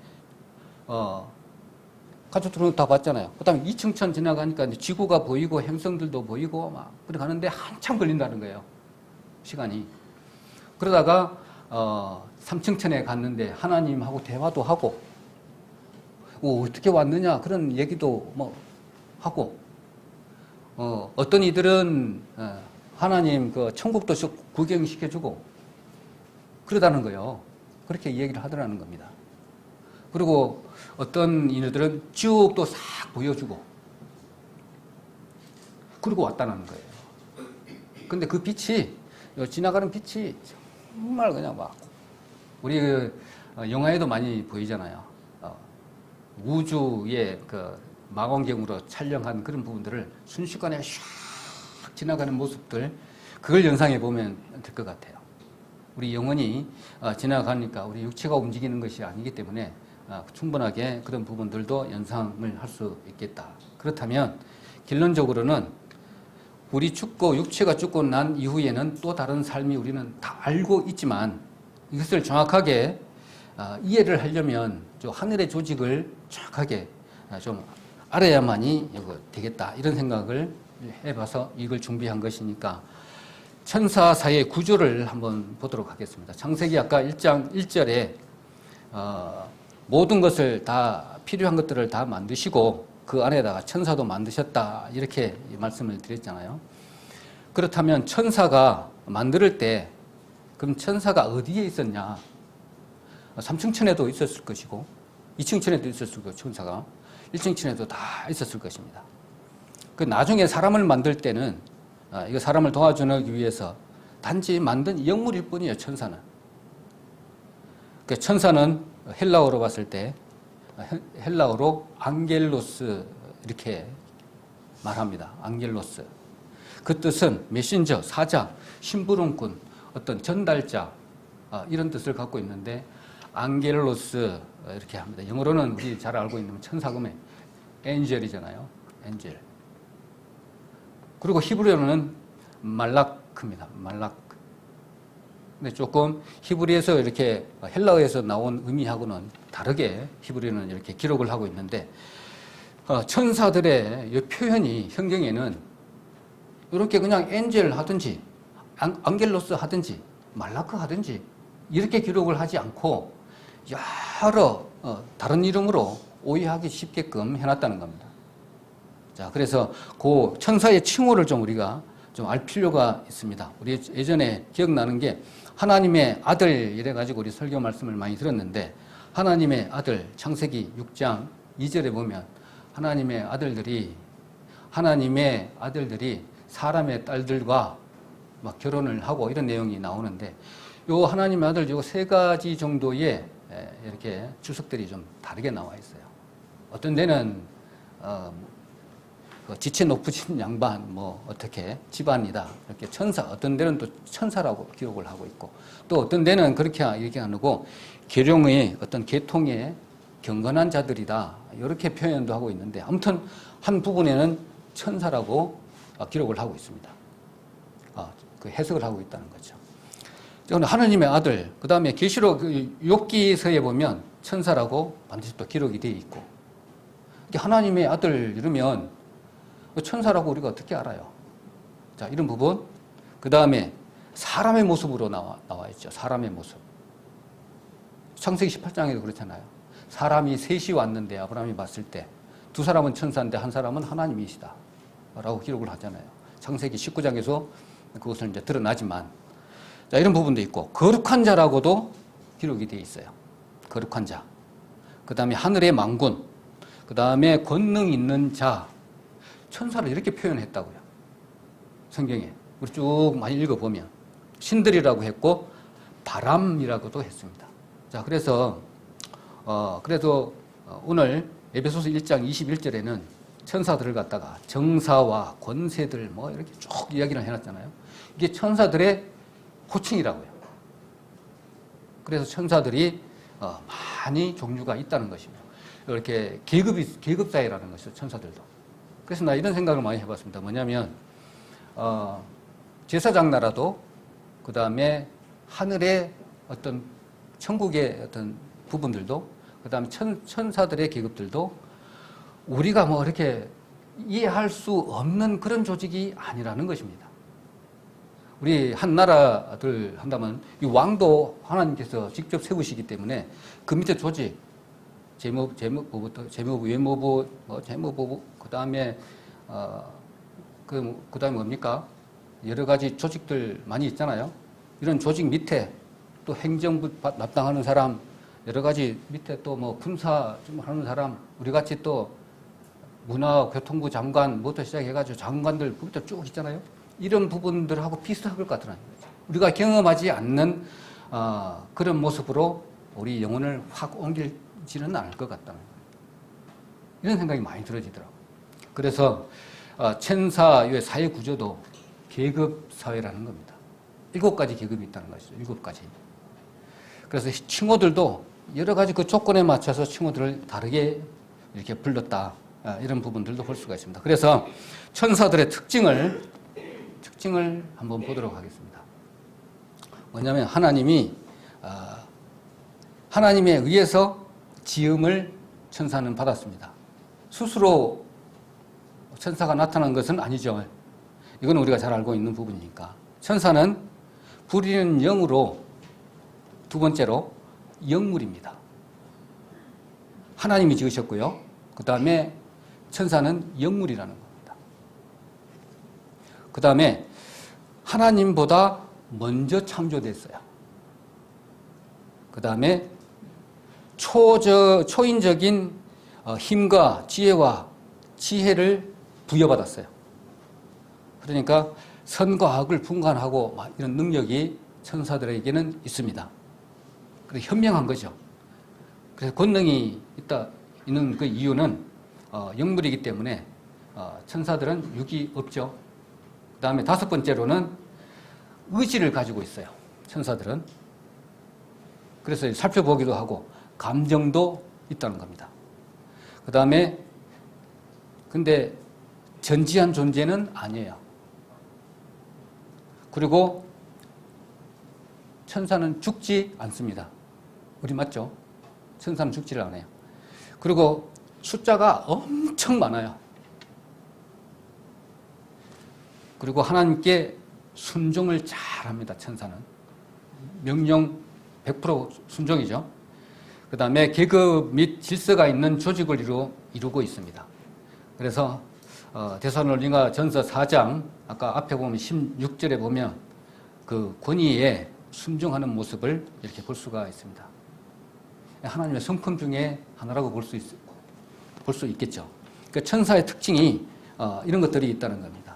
가족들은 다 봤잖아요. 그 다음에 2층 천 지나가니까 이제 지구가 보이고 행성들도 보이고 막 그래 가는데 한참 걸린다는 거예요. 시간이. 그러다가 3층 천에 갔는데 하나님하고 대화도 하고 어떻게 왔느냐 그런 얘기도 뭐 하고 어떤 이들은 하나님 그 천국도 구경시켜주고 그러다는 거예요. 그렇게 얘기를 하더라는 겁니다. 그리고 어떤 이들은 쭉 또 싹 보여주고 그러고 왔다는 거예요. 근데 그 빛이 지나가는 빛이 정말 그냥 막 우리 영화에도 많이 보이잖아요. 우주의 그 망원경으로 촬영한 그런 부분들을 순식간에 샥 지나가는 모습들 그걸 연상해 보면 될 것 같아요. 우리 영혼이 지나가니까 우리 육체가 움직이는 것이 아니기 때문에 충분하게 그런 부분들도 연상을 할 수 있겠다. 그렇다면 결론적으로는 우리 죽고 육체가 죽고 난 이후에는 또 다른 삶이 우리는 다 알고 있지만 이것을 정확하게 이해를 하려면 저 하늘의 조직을 정확하게 좀 알아야만이 되겠다. 이런 생각을 해봐서 이걸 준비한 것이니까 천사사의 구조를 한번 보도록 하겠습니다. 창세기 아까 1장 1절에 모든 것을 다 필요한 것들을 다 만드시고 그 안에다가 천사도 만드셨다 이렇게 말씀을 드렸잖아요. 그렇다면 천사가 만들 때 그럼 천사가 어디에 있었냐? 3층 천에도 있었을 것이고 2층 천에도 있었을 것이고 천사가 1층 천에도 다 있었을 것입니다. 그 나중에 사람을 만들 때는 이거 사람을 도와주기 위해서 단지 만든 영물일 뿐이에요. 천사는. 그 천사는 헬라어로 봤을 때 헬라어로 앙겔로스 이렇게 말합니다. 앙겔로스. 그 뜻은 메신저, 사자, 심부름꾼, 어떤 전달자 이런 뜻을 갖고 있는데 앙겔로스 이렇게 합니다. 영어로는 우리 잘 알고 있는 천사금의 엔젤이잖아요. 엔젤. 그리고 히브리어는 말라크입니다. 말라크. 근데 조금 히브리에서 이렇게 헬라어에서 나온 의미하고는 다르게 히브리어는 이렇게 기록을 하고 있는데 천사들의 이 표현이 성경에는 이렇게 그냥 엔젤 하든지 앙겔로스 하든지 말라크 하든지 이렇게 기록을 하지 않고 여러 다른 이름으로 오해하기 쉽게끔 해놨다는 겁니다. 자, 그래서 그 천사의 칭호를 좀 우리가 좀 알 필요가 있습니다. 우리 예전에 기억나는 게 하나님의 아들 이래가지고 우리 설교 말씀을 많이 들었는데 하나님의 아들 창세기 6장 2절에 보면 하나님의 아들들이 사람의 딸들과 막 결혼을 하고 이런 내용이 나오는데 요 하나님의 아들 요 세 가지 정도의 이렇게 주석들이 좀 다르게 나와 있어요. 어떤 데는 지체 높으신 양반 어떻게 집안이다 이렇게 천사, 어떤 데는 또 천사라고 기록을 하고 있고 또 어떤 데는 그렇게 얘기하고 계룡의 어떤 계통의 경건한 자들이다 이렇게 표현도 하고 있는데 아무튼 한 부분에는 천사라고 기록을 하고 있습니다. 그 해석을 하고 있다는 거죠. 하나님의 아들, 그 다음에 계시록 욥기서에 보면 천사라고 반드시 또 기록이 되어 있고 하나님의 아들 이러면 천사라고 우리가 어떻게 알아요? 자, 이런 부분. 그 다음에 사람의 모습으로 나와 있죠. 사람의 모습. 창세기 18장에도 그렇잖아요. 사람이 셋이 왔는데 아브라함이 봤을 때 두 사람은 천사인데 한 사람은 하나님이시다 라고 기록을 하잖아요. 창세기 19장에서 그것을 이제 드러나지만 자, 이런 부분도 있고 거룩한 자라고도 기록이 되어 있어요. 거룩한 자. 그 다음에 하늘의 만군. 그 다음에 권능 있는 자. 천사를 이렇게 표현했다고요. 성경에. 우리 쭉 많이 읽어보면. 신들이라고 했고, 바람이라고도 했습니다. 자, 그래서 오늘 에베소서 1장 21절에는 천사들을 갖다가 정사와 권세들 이렇게 쭉 이야기를 해놨잖아요. 이게 천사들의 호칭이라고요. 그래서 천사들이 많이 종류가 있다는 것이며, 이렇게 계급사회라는 것이죠, 천사들도. 그래서 나 이런 생각을 많이 해봤습니다. 뭐냐면, 제사장 나라도 그 다음에 하늘의 어떤 천국의 어떤 부분들도, 그 다음에 천사들의 계급들도 우리가 뭐 이렇게 이해할 수 없는 그런 조직이 아니라는 것입니다. 우리 한 나라들 한다면 이 왕도 하나님께서 직접 세우시기 때문에 그 밑에 조직, 재무부부터 재무부, 외무부, 재무부, 그 다음에 그 다음에 뭡니까? 여러 가지 조직들 많이 있잖아요. 이런 조직 밑에 또 행정부 담당하는 사람, 여러 가지 밑에 또 뭐 군사 좀 하는 사람, 우리 같이 또 문화교통부 장관, 부터 시작해가지고 장관들 부터 쭉 있잖아요. 이런 부분들하고 비슷할 것 같더라는 거죠. 우리가 경험하지 않는 그런 모습으로 우리 영혼을 확 옮길지는 않을 것 같다는 거예요. 이런 생각이 많이 들어지더라고요. 그래서 천사의 사회 구조도 계급 사회라는 겁니다. 7가지 계급이 있다는 것이죠. 7가지. 그래서 칭호들도 여러 가지 그 조건에 맞춰서 칭호들을 다르게 이렇게 불렀다. 이런 부분들도 볼 수가 있습니다. 그래서 천사들의 특징을 한번 보도록 하겠습니다. 뭐냐면 하나님에 의해서 지음을 천사는 받았습니다. 스스로 천사가 나타난 것은 아니죠. 이건 우리가 잘 알고 있는 부분이니까. 천사는 부리는 영으로, 두 번째로 영물입니다. 하나님이 지으셨고요. 그 다음에 천사는 영물이라는 겁니다. 그 다음에 하나님보다 먼저 창조됐어요. 그 다음에 초인적인 힘과 지혜와 지혜를 부여받았어요. 그러니까 선과 악을 분간하고 이런 능력이 천사들에게는 있습니다. 그래서 현명한 거죠. 그래서 권능이 있는 그 이유는 영물이기 때문에 천사들은 육이 없죠. 그 다음에 5번째로는 의지를 가지고 있어요. 천사들은. 그래서 살펴보기도 하고 감정도 있다는 겁니다. 그 다음에 근데 전지한 존재는 아니에요. 그리고 천사는 죽지 않습니다. 우리 맞죠? 천사는 죽지를 않아요. 그리고 숫자가 엄청 많아요. 그리고 하나님께 순종을 잘합니다. 천사는. 명령 100% 순종이죠. 그 다음에 계급 및 질서가 있는 조직을 이루고 있습니다. 그래서 데살로니가 전서 4장 아까 앞에 보면 16절에 보면 그 권위에 순종하는 모습을 이렇게 볼 수가 있습니다. 하나님의 성품 중에 하나라고 볼 수 있겠죠. 그러니까 천사의 특징이 이런 것들이 있다는 겁니다.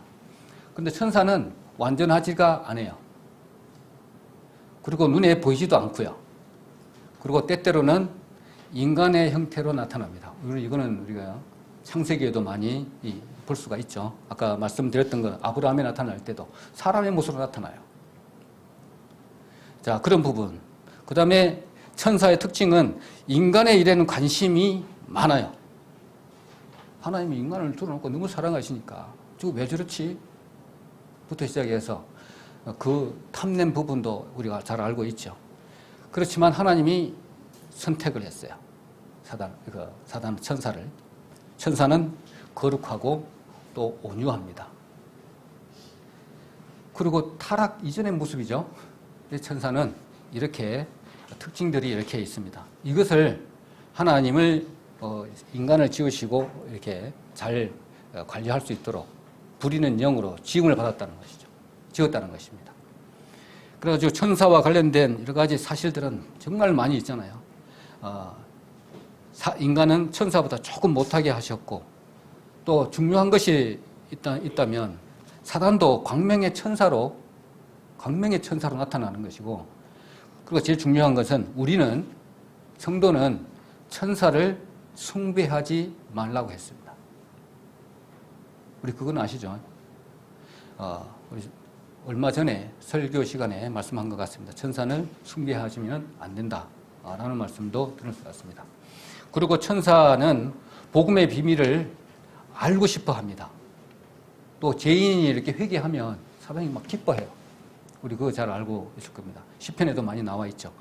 그런데 천사는 완전하지가 않아요. 그리고 눈에 보이지도 않고요. 그리고 때때로는 인간의 형태로 나타납니다. 이거는 우리가 창세기에도 많이 볼 수가 있죠. 아까 말씀드렸던 것, 아브라함에 나타날 때도 사람의 모습으로 나타나요. 자, 그런 부분. 그 다음에 천사의 특징은 인간의 일에는 관심이 많아요. 하나님이 인간을 둘러놓고 너무 사랑하시니까 저거 왜 저렇지? 부터 시작해서 그 탐낸 부분도 우리가 잘 알고 있죠. 그렇지만 하나님이 선택을 했어요. 사단 천사를. 천사는 거룩하고 또 온유합니다. 그리고 타락 이전의 모습이죠. 천사는 이렇게 특징들이 이렇게 있습니다. 이것을 하나님을 인간을 지으시고 이렇게 잘 관리할 수 있도록 부리는 영으로 지음을 받았다는 것이죠. 지었다는 것입니다. 그래가지고 천사와 관련된 여러 가지 사실들은 정말 많이 있잖아요. 인간은 천사보다 조금 못하게 하셨고, 또 중요한 것이 있다면 사단도 광명의 천사로 나타나는 것이고, 그리고 제일 중요한 것은 우리는, 성도는 천사를 숭배하지 말라고 했습니다. 우리 그건 아시죠? 우리 얼마 전에 설교 시간에 말씀한 것 같습니다. 천사는 숭배하시면 안 된다라는 말씀도 들을 수 있습니다. 그리고 천사는 복음의 비밀을 알고 싶어 합니다. 또 죄인이 이렇게 회개하면 사람이 막 기뻐해요. 우리 그거 잘 알고 있을 겁니다. 시편에도 많이 나와 있죠.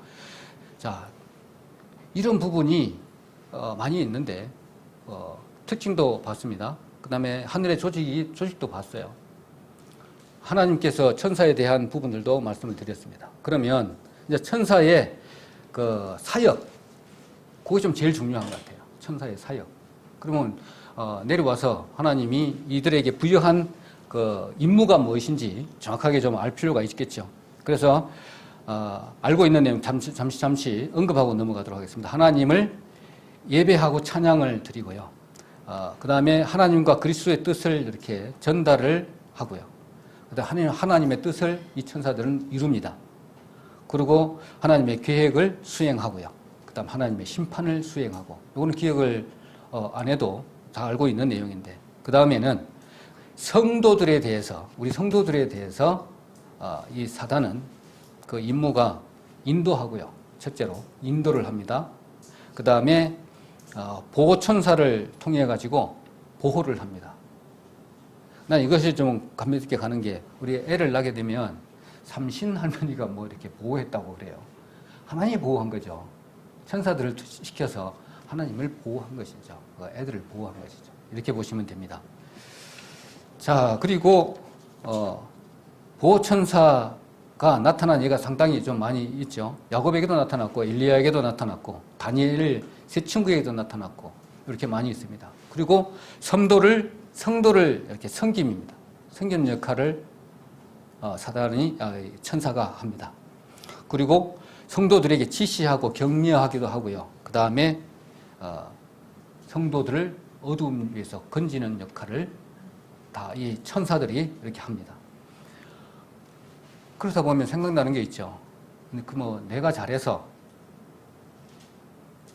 자, 이런 부분이 많이 있는데 특징도 봤습니다. 그 다음에 하늘의 조직도 봤어요. 하나님께서 천사에 대한 부분들도 말씀을 드렸습니다. 그러면 이제 천사의 그 사역, 그게 좀 제일 중요한 것 같아요. 천사의 사역. 그러면 내려와서 하나님이 이들에게 부여한 그 임무가 무엇인지 정확하게 좀 알 필요가 있겠죠. 그래서 알고 있는 내용 잠시 언급하고 넘어가도록 하겠습니다. 하나님을 예배하고 찬양을 드리고요. 그 다음에 하나님과 그리스도의 뜻을 이렇게 전달을 하고요. 그다음에 하나님의 뜻을 이 천사들은 이룹니다. 그리고 하나님의 계획을 수행하고요. 그다음 하나님의 심판을 수행하고, 이거는 기억을 안 해도 다 알고 있는 내용인데, 그 다음에는 성도들에 대해서, 우리 성도들에 대해서 이 사단은 그 임무가 인도하고요. 첫째로 인도를 합니다. 그 다음에 보호천사를 통해 가지고 보호를 합니다. 난 이것이 좀 감명 깊게 가는 게, 우리 애를 낳게 되면 삼신 할머니가 뭐 이렇게 보호했다고 그래요. 하나님이 보호한 거죠. 천사들을 시켜서 하나님을 보호한 것이죠. 애들을 보호한 것이죠. 이렇게 보시면 됩니다. 자, 그리고 보호천사가 나타난 예가 상당히 좀 많이 있죠. 야곱에게도 나타났고, 엘리야에게도 나타났고, 다니엘 세 친구에게도 나타났고, 이렇게 많이 있습니다. 그리고 성도를 이렇게 섬김입니다. 섬기는 역할을 천사가 합니다. 그리고 성도들에게 지시하고 격려하기도 하고요. 그 다음에 성도들을 어두움 위에서 건지는 역할을 다 이 천사들이 이렇게 합니다. 그러다 보면 생각나는 게 있죠. 내가 잘해서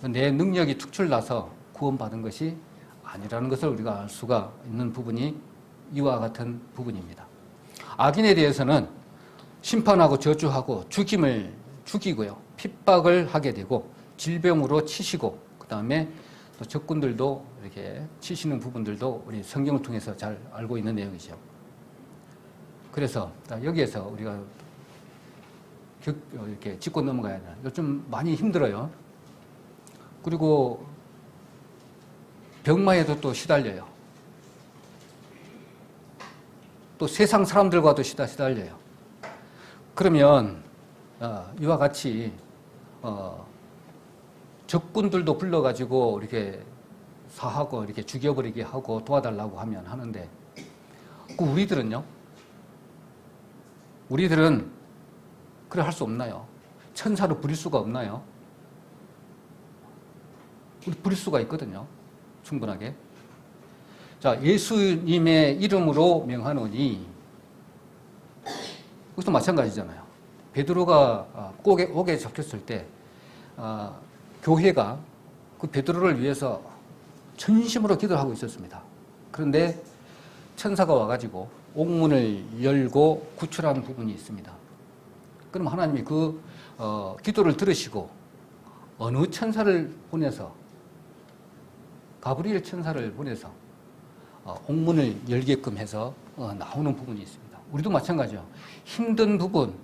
내 능력이 특출나서 구원받은 것이 아니라는 것을 우리가 알 수가 있는 부분이 이와 같은 부분입니다. 악인에 대해서는 심판하고 저주하고 죽이고요. 핍박을 하게 되고 질병으로 치시고, 그 다음에 또 적군들도 이렇게 치시는 부분들도 우리 성경을 통해서 잘 알고 있는 내용이죠. 그래서 여기에서 우리가 이렇게 짚고 넘어가야 돼요. 요즘 많이 힘들어요. 그리고 병마에도 또 시달려요. 또 세상 사람들과도 시달려요. 그러면 이와 같이 적군들도 불러가지고 이렇게 사하고 이렇게 죽여버리게 하고 도와달라고 하면 하는데, 그 우리들은 그래 할 수 없나요? 천사로 부릴 수가 없나요? 우리 부릴 수가 있거든요. 충분하게. 자, 예수님의 이름으로 명하노니, 그것도 마찬가지잖아요. 베드로가 옥에 잡혔을 때 교회가 그 베드로를 위해서 전심으로 기도하고 있었습니다. 그런데 천사가 와가지고 옥문을 열고 구출하는 부분이 있습니다. 그럼 하나님이 그 기도를 들으시고 어느 천사를 보내서, 가브리엘 천사를 보내서 옥문을 열게끔 해서 나오는 부분이 있습니다. 우리도 마찬가지죠. 힘든 부분,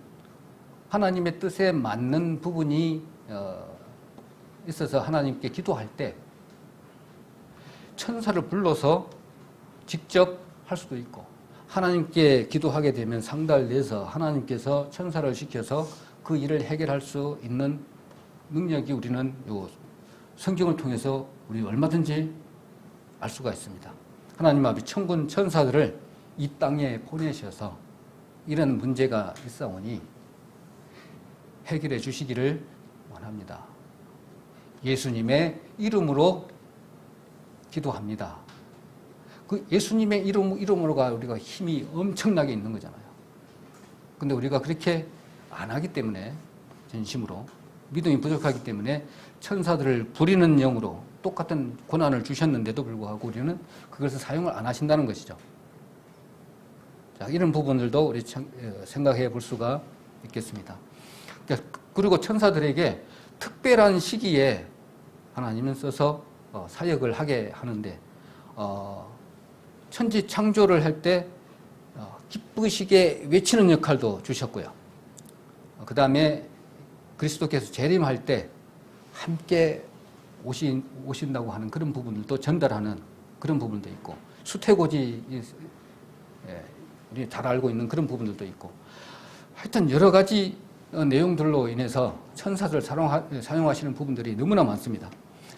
하나님의 뜻에 맞는 부분이 있어서 하나님께 기도할 때 천사를 불러서 직접 할 수도 있고, 하나님께 기도하게 되면 상달을 내서 하나님께서 천사를 시켜서 그 일을 해결할 수 있는 능력이 우리는 요 성경을 통해서 우리 얼마든지 알 수가 있습니다. 하나님 아버지 천군 천사들을 이 땅에 보내셔서 이런 문제가 있사오니 해결해 주시기를 원합니다. 예수님의 이름으로 기도합니다. 그 예수님의 이름으로가 우리가 힘이 엄청나게 있는 거잖아요. 근데 우리가 그렇게 안 하기 때문에, 진심으로 믿음이 부족하기 때문에 천사들을 부리는 영으로 똑같은 고난을 주셨는데도 불구하고 우리는 그것을 사용을 안 하신다는 것이죠. 자, 이런 부분들도 우리 생각해 볼 수가 있겠습니다. 그리고 천사들에게 특별한 시기에 하나님은 써서 사역을 하게 하는데, 천지 창조를 할 때 기쁘시게 외치는 역할도 주셨고요. 그 다음에 그리스도께서 재림할 때 함께 오신다고 하는 그런 부분들도 전달하는 그런 부분도 있고, 수태고지, 우리 잘 알고 있는 그런 부분들도 있고, 하여튼 여러 가지 내용들로 인해서 천사들 사용하시는 부분들이 너무나 많습니다.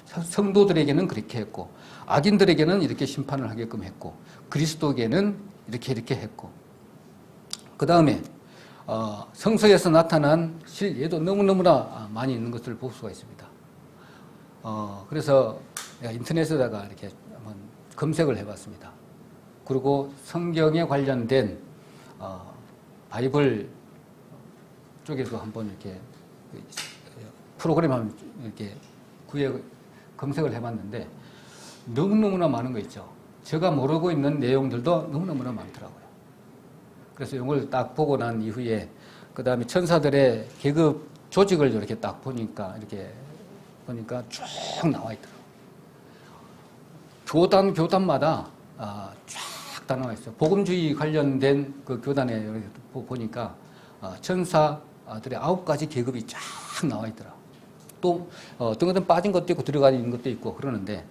성도들에게는 그렇게 했고, 악인들에게는 이렇게 심판을 하게끔 했고, 그리스도에게는 이렇게 했고, 그 다음에 성서에서 나타난 실예도 너무너무나 많이 있는 것을 볼 수가 있습니다. 그래서 내가 인터넷에다가 이렇게 한번 검색을 해봤습니다. 그리고 성경에 관련된 바이블 쪽에도 한번 이렇게 프로그램 한번 이렇게 검색을 해봤는데 너무너무나 많은 거 있죠. 제가 모르고 있는 내용들도 너무너무나 많더라고요. 그래서 이걸 딱 보고 난 이후에 그 다음에 천사들의 계급 조직을 이렇게 딱 보니까 쭉 나와 있더라고요. 교단마다 쫙 다 나와 있어요. 복음주의 관련된 그 교단에 보니까 천사들의 9가지 계급이 쫙 나와 있더라고요. 또 어떤 것은 빠진 것도 있고 들어가 있는 것도 있고 그러는데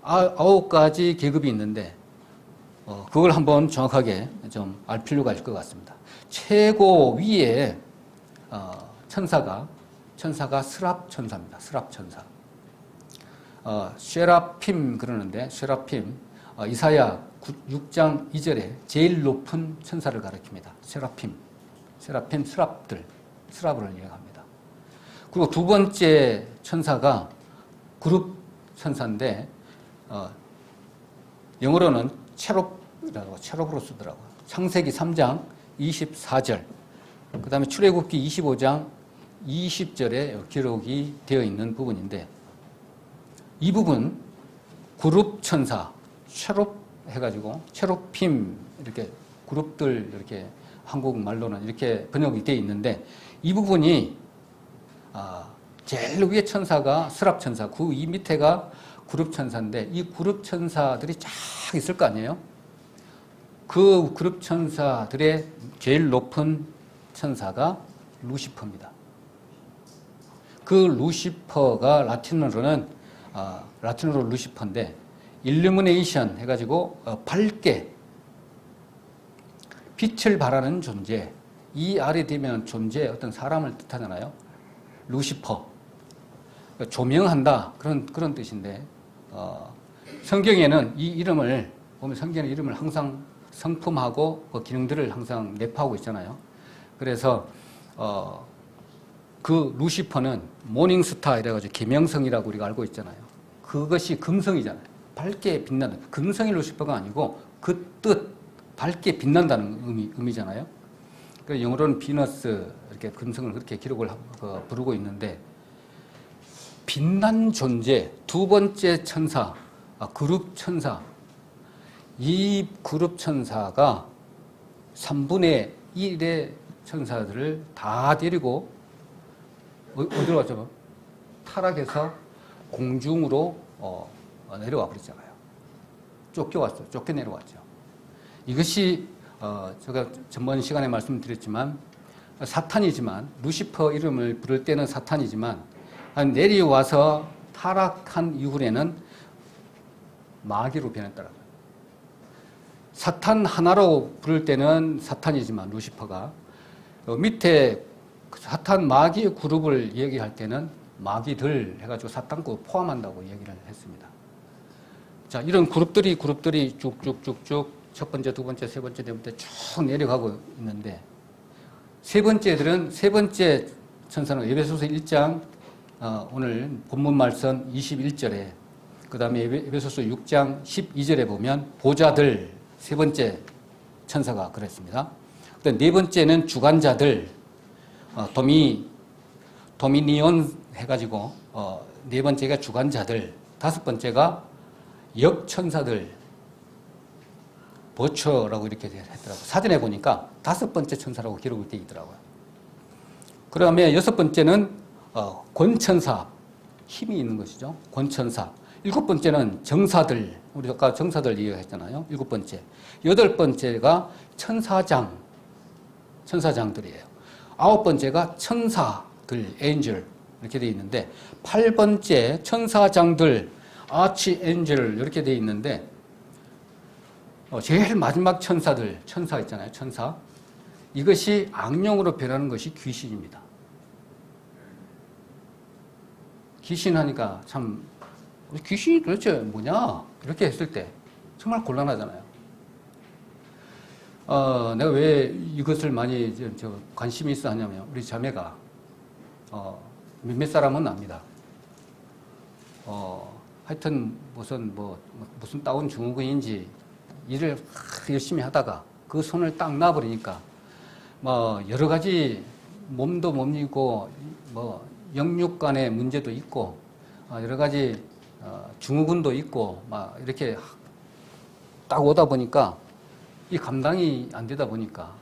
9가지 계급이 있는데 그걸 한번 정확하게 좀 알 필요가 있을 것 같습니다. 최고 위에 천사가 스랍 천사입니다. 스랍 천사. 쉐라핌 그러는데 쉐라핌 이사야 6장 2절에 제일 높은 천사를 가리킵니다. 쉐라핌 스랍을 이야기합니다. 그리고 두 번째 천사가 그룹 천사인데 영어로는 체롭으로 쓰더라고요. 창세기 3장 24절, 그 다음에 출애굽기 25장 20절에 기록이 되어 있는 부분인데, 이 부분 그룹 천사, 체롭 해가지고 체롭핌 이렇게 그룹들 이렇게 한국말로는 이렇게 번역이 되어 있는데, 이 부분이 제일 위에 천사가 스랍 천사, 그 이 밑에가 그룹 천사인데, 이 그룹 천사들이 쫙 있을 거 아니에요? 그 그룹 천사들의 제일 높은 천사가 루시퍼입니다. 그 루시퍼가 라틴어로 루시퍼인데, 일루미네이션 해가지고 밝게 빛을 발하는 존재, 이 아래 되면 존재, 어떤 사람을 뜻하잖아요. 루시퍼, 조명한다, 그런 뜻인데, 성경에는 이 이름을 보면 성경의 이름을 항상 성품하고 그 기능들을 항상 내포하고 있잖아요. 그래서 그 루시퍼는 모닝스타 이래가지고 계명성이라고 우리가 알고 있잖아요. 그것이 금성이잖아요. 밝게 빛나는, 금성이 루시퍼가 아니고 그 뜻, 밝게 빛난다는 의미잖아요. 그래서 영어로는 비너스, 이렇게 금성을 그렇게 기록을 부르고 있는데, 빛난 존재, 두 번째 천사, 그룹 천사, 이 그룹 천사가 3분의 1의 천사들을 다 데리고 어디로 갔죠? 타락해서 공중으로 내려와 버렸잖아요. 쫓겨 내려왔죠. 이것이 제가 전번 시간에 말씀드렸지만 사탄이지만, 루시퍼 이름을 부를 때는 사탄이지만 내려와서 타락한 이후에는 마귀로 변했더라고요. 사탄 하나로 부를 때는 사탄이지만 루시퍼가 밑에 사탄 마귀의 그룹을 얘기할 때는 마귀들 해가지고 사탄도 포함한다고 얘기를 했습니다. 자, 이런 그룹들이 쭉쭉쭉쭉 첫 번째, 두 번째, 세 번째, 네 번째 쭉 내려가고 있는데, 세 번째 천사는 에베소서 1장 오늘 본문 말씀 21절에, 그 다음에 에베소서 6장 12절에 보면 보좌들, 세 번째 천사가 그랬습니다. 네 번째는 주관자들, 도미니온 해가지고 네 번째가 주관자들, 다섯 번째가 역천사들, 버처라고 이렇게 했더라고요. 사전에 보니까 다섯 번째 천사라고 기록이 되어 있더라고요. 그 다음에 여섯 번째는 권천사, 힘이 있는 것이죠. 권천사. 일곱 번째는 정사들, 우리 아까 정사들 이야기했잖아요. 일곱 번째. 여덟 번째가 천사장들이에요. 9번째가 천사들, 엔젤 이렇게 되어 있는데 8번째 천사장들, 아치 엔젤 이렇게 되어 있는데 제일 마지막 천사들, 천사 있잖아요. 천사. 이것이 악령으로 변하는 것이 귀신입니다. 귀신 하니까 참 귀신이 도대체 뭐냐 이렇게 했을 때 정말 곤란하잖아요. 내가 왜 이것을 많이 관심이 있어 하냐면 우리 자매가 몇몇 사람은 압니다. 하여튼 무슨 다운 증후군인지 일을 열심히 하다가 그 손을 딱 놔버리니까 여러 가지 몸도 몸이고 영육 간의 문제도 있고 여러 가지 증후군도 있고 이렇게 딱 오다 보니까 이 감당이 안 되다 보니까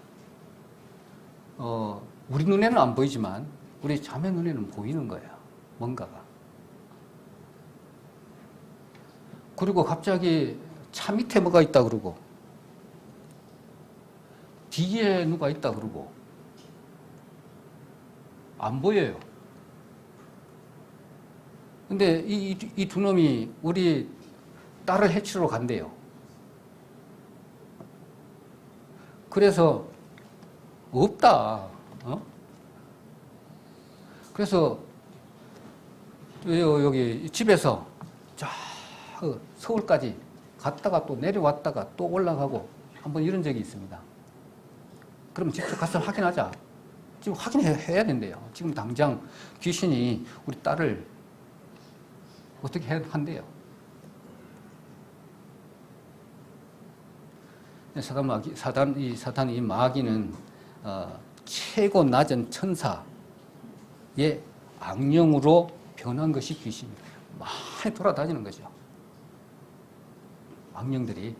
우리 눈에는 안 보이지만 우리 자매 눈에는 보이는 거예요. 뭔가가. 그리고 갑자기 차 밑에 뭐가 있다 그러고 뒤에 누가 있다 그러고 안 보여요. 근데 이 두 놈이 우리 딸을 해치러 간대요. 그래서 없다. 그래서 여기 집에서 쫙 서울까지 갔다가 또 내려왔다가 또 올라가고 한번 이런 적이 있습니다. 그럼 직접 가서 확인하자. 지금 확인해야 된대요. 지금 당장 귀신이 우리 딸을 어떻게 한대요. 사탄 이 마귀는 최고 낮은 천사의 악령으로 변한 것이 귀신입니다. 많이 돌아다니는 거죠. 악령들이.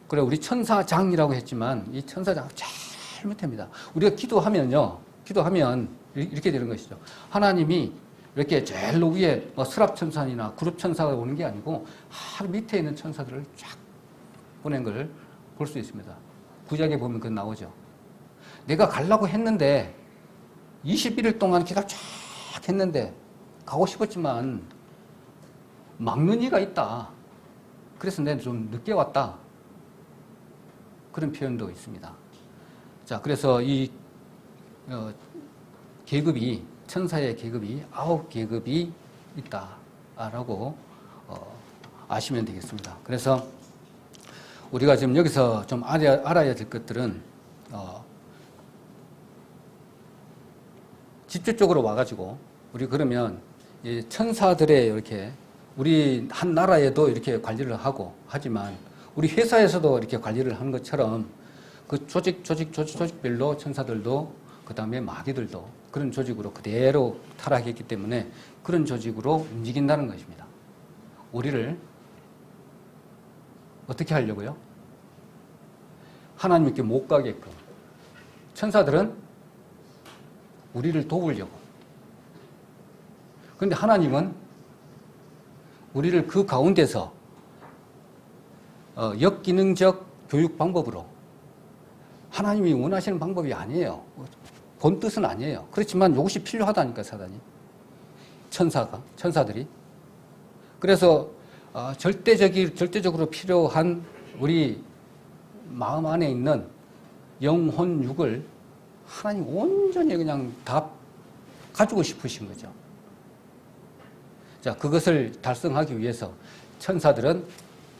그래 우리 천사장이라고 했지만 이 천사장 제일 밑입니다. 우리가 기도하면 이렇게 되는 것이죠. 하나님이 이렇게 제일 위에 스랍천사나 그룹천사가 오는 게 아니고 밑에 있는 천사들을 쫙 보낸 걸 볼 수 있습니다. 구약에 보면 그건 나오죠. 내가 가려고 했는데 21일 동안 기도 쫙 했는데 가고 싶었지만 막는 이가 있다. 그래서 내가 좀 늦게 왔다. 그런 표현도 있습니다. 자, 그래서 이 계급이 천사의 계급이 9계급이 있다라고 아시면 되겠습니다. 그래서 우리가 지금 여기서 좀 알아야 될 것들은 집중적으로 와가지고 우리 그러면 이 천사들의 이렇게 우리 한 나라에도 이렇게 관리를 하고 하지만 우리 회사에서도 이렇게 관리를 하는 것처럼 그 조직별로 천사들도 그 다음에 마귀들도 그런 조직으로 그대로 타락했기 때문에 그런 조직으로 움직인다는 것입니다. 우리를 어떻게 하려고요? 하나님께 못 가게끔. 천사들은 우리를 도우려고. 그런데 하나님은 우리를 그 가운데서 역기능적 교육 방법으로 하나님이 원하시는 방법이 아니에요. 본 뜻은 아니에요. 그렇지만 이것이 필요하다니까 사단이. 천사들이. 그래서 절대적으로 필요한 우리 마음 안에 있는 영혼 육을 하나님 온전히 그냥 다 가지고 싶으신 거죠. 자, 그것을 달성하기 위해서 천사들은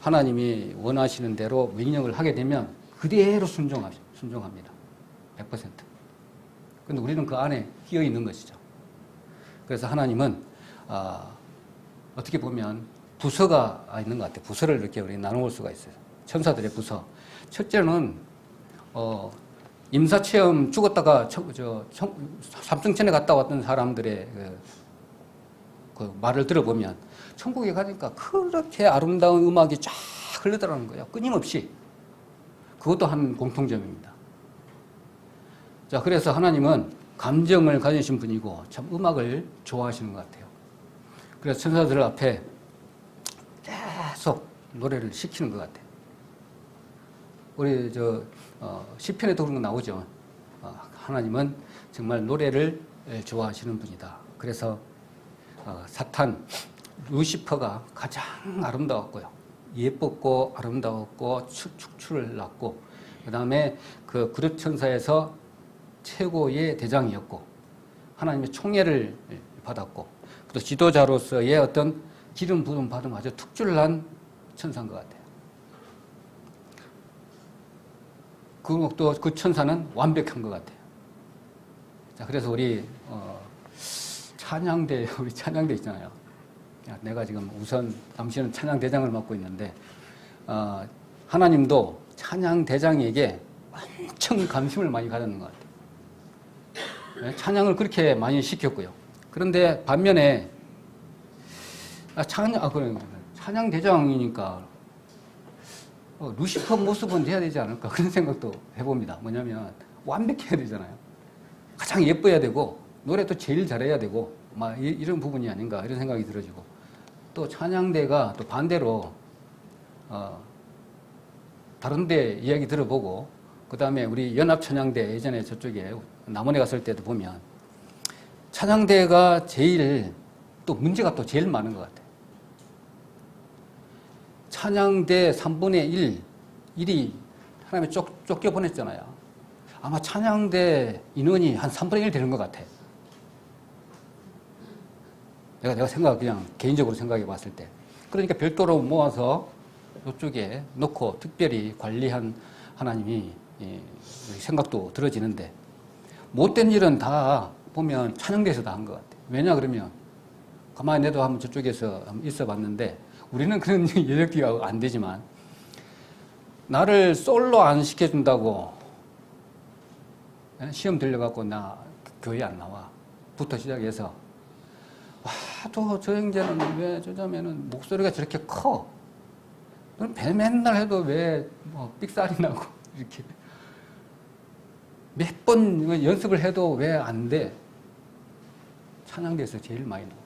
하나님이 원하시는 대로 명령을 하게 되면 그대로 순종합니다. 100%. 근데 우리는 그 안에 끼어 있는 것이죠. 그래서 하나님은 어떻게 보면 부서가 있는 것 같아요. 부서를 이렇게 우리 나눠볼 수가 있어요. 천사들의 부서. 첫째는 임사체험 죽었다가 삼성천에 갔다 왔던 사람들의 그 말을 들어보면 천국에 가니까 그렇게 아름다운 음악이 쫙 흘러들어가는 거예요. 끊임없이. 그것도 한 공통점입니다. 자, 그래서 하나님은 감정을 가지신 분이고 참 음악을 좋아하시는 것 같아요. 그래서 천사들 앞에 계속 노래를 시키는 것 같아요. 우리 시편에도 그런 거 나오죠. 하나님은 정말 노래를 좋아하시는 분이다. 그래서 사탄 루시퍼가 가장 아름다웠고요. 예뻤고 아름다웠고 축출을 낳고 그 다음에 그 그릇 천사에서 최고의 대장이었고 하나님의 총애를 받았고 또 지도자로서의 어떤 기름 부음 받음 아주 특출난 천사인 것 같아요. 또 그 천사는 완벽한 것 같아요. 자, 그래서 우리 찬양대 우리 찬양대 있잖아요. 내가 지금 우선 당신은 찬양대장을 맡고 있는데 하나님도 찬양대장에게 엄청 관심을 많이 가졌는 것 같아요. 찬양을 그렇게 많이 시켰고요. 그런데 반면에 찬양대장이니까 루시퍼 모습은 돼야 되지 않을까 그런 생각도 해봅니다. 뭐냐면 완벽해야 되잖아요. 가장 예뻐야 되고 노래도 제일 잘해야 되고 막 이런 부분이 아닌가 이런 생각이 들어지고 또 찬양대가 또 반대로 다른 데 이야기 들어보고 그 다음에 우리 연합찬양대 예전에 저쪽에 남원에 갔을 때도 보면 찬양대가 제일 또 문제가 또 제일 많은 것 같아요. 찬양대 3분의 1이 하나님이 쫓겨보냈잖아요. 아마 찬양대 인원이 한 3분의 1 되는 것 같아. 내가 그냥 개인적으로 생각해 봤을 때. 그러니까 별도로 모아서 이쪽에 놓고 특별히 관리한 하나님이 생각도 들어지는데 못된 일은 다 보면 찬양대에서 다 한 것 같아요. 왜냐 그러면 가만히 내도 한번 저쪽에서 한번 있어 봤는데 우리는 그런 여력기가 안 되지만 나를 솔로 안 시켜준다고 시험 들려갖고 나 교회 안 나와 부터 시작해서 또 저 형제는 왜 저 자매는 목소리가 저렇게 커? 맨날 해도 왜 삑살이 나고 이렇게 몇 번 연습을 해도 왜 안 돼? 찬양대에서 제일 많이 나와.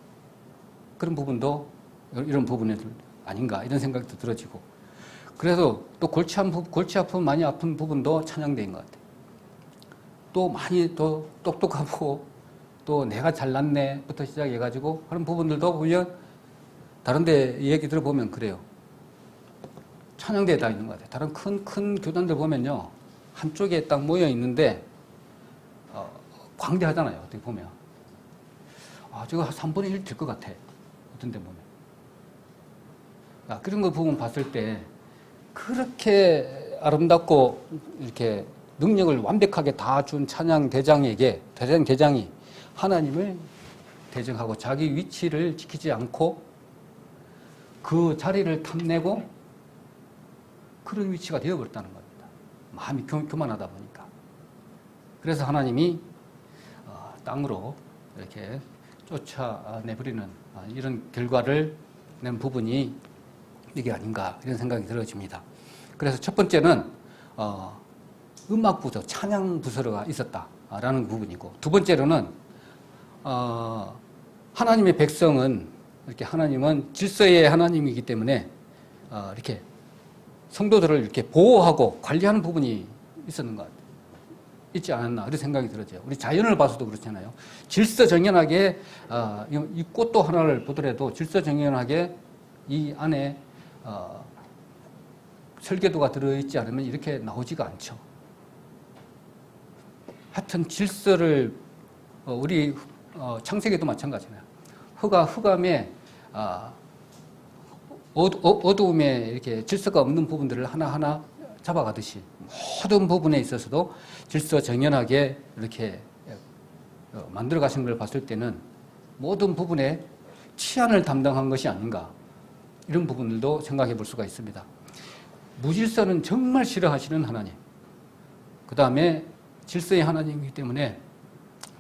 그런 부분도 이런 부분에 아닌가 이런 생각도 들어지고 그래서 또 골치 아픈 많이 아픈 부분도 찬양대인 것 같아요. 또 많이 또 똑똑하고 또 내가 잘났네부터 시작해가지고 하는 부분들도 보면 다른 데 얘기 들어보면 그래요. 찬양대에 다 있는 것 같아요. 다른 큰 교단들 보면요. 한쪽에 딱 모여 있는데 광대하잖아요. 어떻게 보면. 저거 한 3분의 1 될 것 같아. 어떤 데 보면. 그런 거 부분 봤을 때 그렇게 아름답고 이렇게 능력을 완벽하게 다 준 찬양대장에게 대장이 하나님을 대적하고 자기 위치를 지키지 않고 그 자리를 탐내고 그런 위치가 되어버렸다는 겁니다. 마음이 교만하다 보니까. 그래서 하나님이 땅으로 이렇게 쫓아내버리는 이런 결과를 낸 부분이 이게 아닌가 이런 생각이 들어집니다. 그래서 첫 번째는 음악 부서, 찬양 부서가 있었다라는 부분이고 두 번째로는 하나님의 백성은 이렇게 하나님은 질서의 하나님이기 때문에 이렇게 성도들을 이렇게 보호하고 관리하는 부분이 있었는 것 같아요. 있지 않았나 이런 생각이 들어져요. 우리 자연을 봐서도 그렇잖아요. 질서정연하게 이 꽃도 하나를 보더라도 질서정연하게 이 안에 설계도가 들어있지 않으면 이렇게 나오지가 않죠. 하여튼 질서를 우리 창세기도 마찬가지잖아요. 흑암에 어두움에 이렇게 질서가 없는 부분들을 하나하나 잡아가듯이 모든 부분에 있어서도 질서 정연하게 이렇게 만들어 가시는 걸 봤을 때는 모든 부분에 치안을 담당한 것이 아닌가 이런 부분들도 생각해 볼 수가 있습니다. 무질서는 정말 싫어하시는 하나님, 그 다음에 질서의 하나님이기 때문에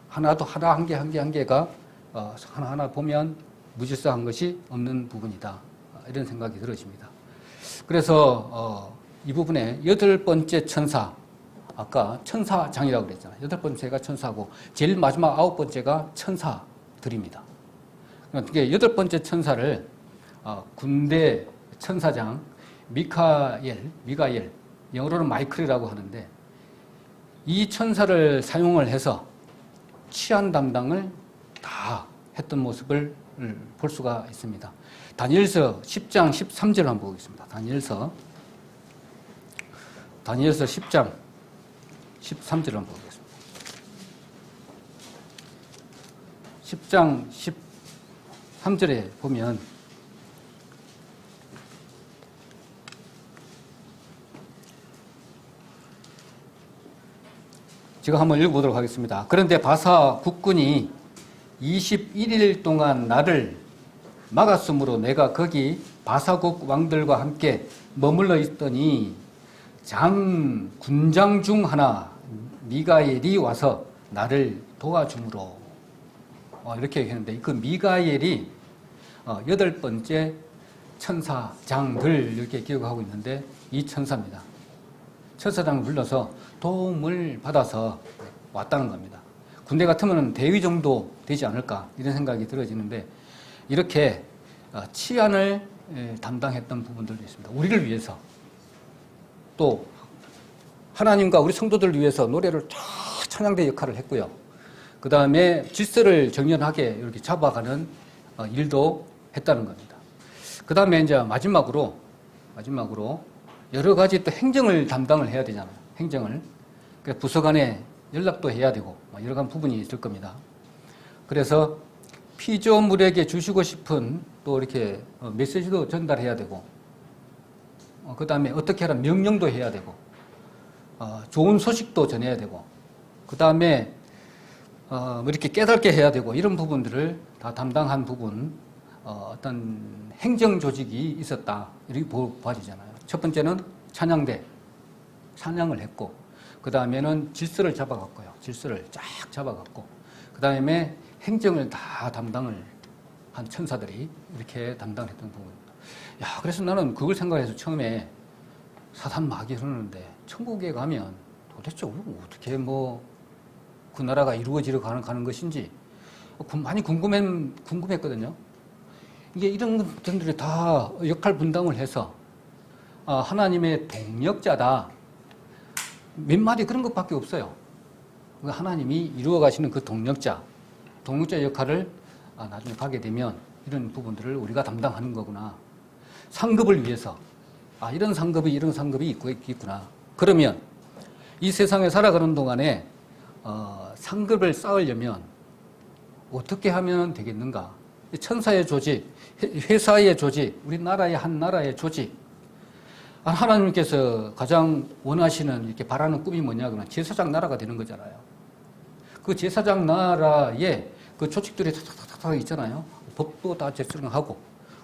하나 한 개가 하나하나 보면 무질서한 것이 없는 부분이다 이런 생각이 들어집니다. 그래서 이 부분에 8번째 천사, 아까 천사장이라고 그랬잖아요. 8번째가 천사고 제일 마지막 9번째가 천사들입니다. 그러니까 8번째 천사를 군대 천사장 미가엘, 영어로는 마이클이라고 하는데 이 천사를 사용을 해서 치안 담당을 다 했던 모습을 볼 수가 있습니다. 다니엘서 10장 13절을 한번 보겠습니다. 다니엘서 10장 13절을 한번 보겠습니다. 10장 13절에 보면 제가 한번 읽어보도록 하겠습니다. 그런데 바사 국군이 21일 동안 나를 막았으므로 내가 거기 바사국 왕들과 함께 머물러 있더니 군장 중 하나 미가엘이 와서 나를 도와주므로 이렇게 얘기했는데 그 미가엘이 8번째 천사장들 이렇게 기억하고 있는데 이 천사입니다. 천사장을 불러서 도움을 받아서 왔다는 겁니다. 군대 같으면 대위 정도 되지 않을까 이런 생각이 들어지는데 이렇게 치안을 담당했던 부분들도 있습니다. 우리를 위해서 또 하나님과 우리 성도들을 위해서 노래를 쫙 찬양대 역할을 했고요. 그 다음에 질서를 정연하게 이렇게 잡아가는 일도 했다는 겁니다. 그 다음에 이제 마지막으로 여러 가지 또 행정을 담당을 해야 되잖아요. 행정을. 부서 간에 연락도 해야 되고 여러 가지 부분이 있을 겁니다. 그래서 피조물에게 주시고 싶은 또 이렇게 메시지도 전달해야 되고 그 다음에 어떻게 하라 명령도 해야 되고 좋은 소식도 전해야 되고 그 다음에 이렇게 깨닫게 해야 되고 이런 부분들을 다 담당한 부분 어떤 행정 조직이 있었다 이렇게 봐지잖아요. 첫 번째는 찬양대 찬양을 했고 그 다음에는 질서를 잡아갔고요. 질서를 쫙 잡아갔고 그 다음에 행정을 다 담당을 한 천사들이 이렇게 담당했던 부분입니다. 야, 그래서 나는 그걸 생각해서 처음에 사단 마귀 그러는데 천국에 가면 도대체 어떻게 그 나라가 이루어지러 가는 것인지 많이 궁금했거든요. 이게 이런 것들이 다 역할 분담을 해서 하나님의 동력자다. 몇 마디 그런 것밖에 없어요. 하나님이 이루어 가시는 그 동력자 역할을 나중에 가게 되면 이런 부분들을 우리가 담당하는 거구나. 상급을 위해서 이런 상급이 있구나. 그러면 이 세상에 살아가는 동안에 상급을 쌓으려면 어떻게 하면 되겠는가? 천사의 조직, 회사의 조직, 우리나라의 한 나라의 조직. 하나님께서 가장 원하시는 이렇게 바라는 꿈이 뭐냐 그러면 제사장 나라가 되는 거잖아요. 그 제사장 나라에 그 조직들이 다 있잖아요. 법도 다 제정하고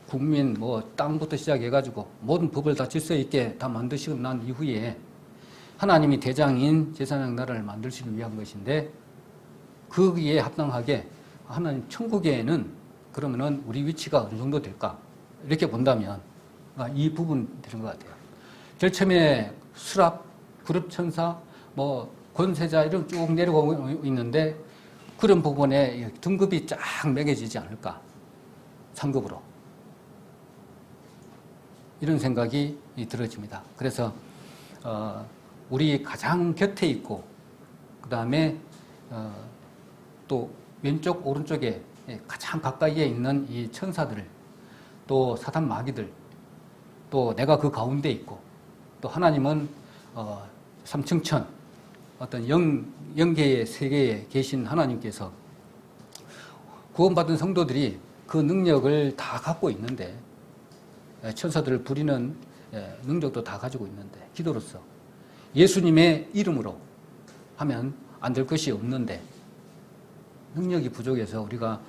국민 땅부터 시작해가지고 모든 법을 다 질서 있게 다 만드시고 난 이후에 하나님이 대장인 제사장 나라를 만들시기 위한 것인데 거기에 합당하게 하나님 천국에는 그러면은 우리 위치가 어느 정도 될까 이렇게 본다면 이 부분 되는 것 같아요. 제일 처음에 수랍, 그룹천사, 권세자 이런 쭉 내려오고 있는데 그런 부분에 등급이 쫙 매겨지지 않을까 상급으로 이런 생각이 들어집니다. 그래서 우리 가장 곁에 있고 그 다음에 또 왼쪽 오른쪽에 가장 가까이에 있는 이 천사들 또 사단 마귀들 또 내가 그 가운데 있고 또 하나님은 삼층천 어떤 영계의 세계에 계신 하나님께서 구원받은 성도들이 그 능력을 다 갖고 있는데 천사들을 부리는 능력도 다 가지고 있는데 기도로서 예수님의 이름으로 하면 안 될 것이 없는데 능력이 부족해서 우리가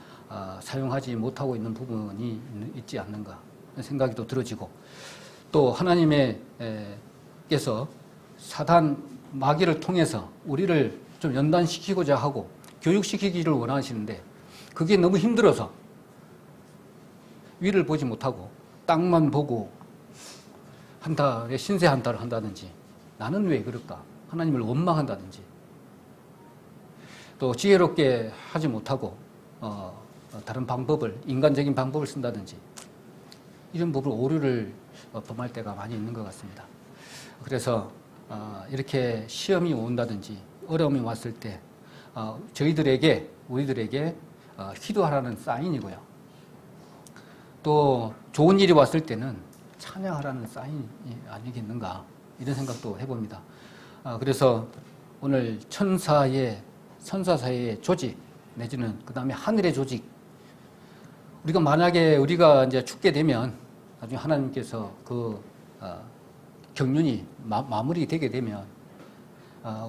사용하지 못하고 있는 부분이 있지 않는가 생각이 또 들어지고 또 하나님께서 사단 마귀를 통해서 우리를 좀 연단시키고자 하고 교육시키기를 원하시는데 그게 너무 힘들어서 위를 보지 못하고 땅만 보고 한 달에 신세 한 달을 한다든지 나는 왜 그럴까? 하나님을 원망한다든지 또 지혜롭게 하지 못하고 다른 방법을 인간적인 방법을 쓴다든지 이런 부분 오류를 범할 때가 많이 있는 것 같습니다. 그래서 이렇게 시험이 온다든지 어려움이 왔을 때 저희들에게 우리들에게 기도하라는 사인이고요. 또 좋은 일이 왔을 때는 찬양하라는 사인이 아니겠는가 이런 생각도 해봅니다. 그래서 오늘 천사사의 조직 내지는 그 다음에 하늘의 조직 우리가 만약에 우리가 이제 죽게 되면 나중에 하나님께서 그 경륜이 마무리되게 되면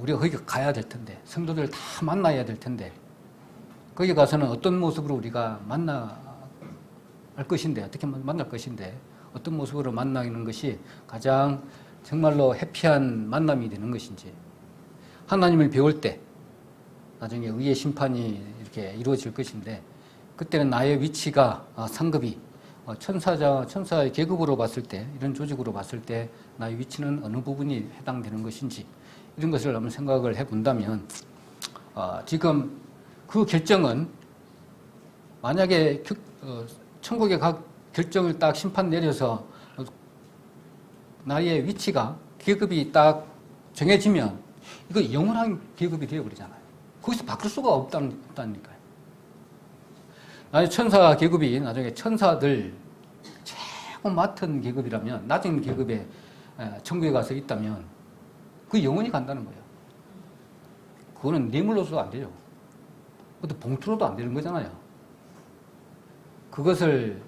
우리가 거기 가야 될 텐데 성도들 다 만나야 될 텐데 거기 가서는 어떤 모습으로 우리가 만날 것인데 어떻게 만날 것인데 어떤 모습으로 만나는 것이 가장 정말로 해피한 만남이 되는 것인지 하나님을 배울 때 나중에 의의 심판이 이렇게 이루어질 것인데 그때는 나의 위치가 상급이 천사의 계급으로 봤을 때 이런 조직으로 봤을 때 나의 위치는 어느 부분이 해당되는 것인지 이런 것을 한번 생각을 해본다면 지금 그 결정은 만약에 천국에 각 결정을 딱 심판 내려서 나의 위치가 계급이 딱 정해지면 이거 영원한 계급이 되어버리잖아요. 거기서 바꿀 수가 없다니까요. 나중에 천사 계급이 나중에 천사들 최고 맡은 계급이라면 낮은 계급에 천국에 가서 있다면 그 영원히 간다는 거예요. 그거는 뇌물로도 안 돼요. 그것도 봉투로도 안 되는 거잖아요. 그것을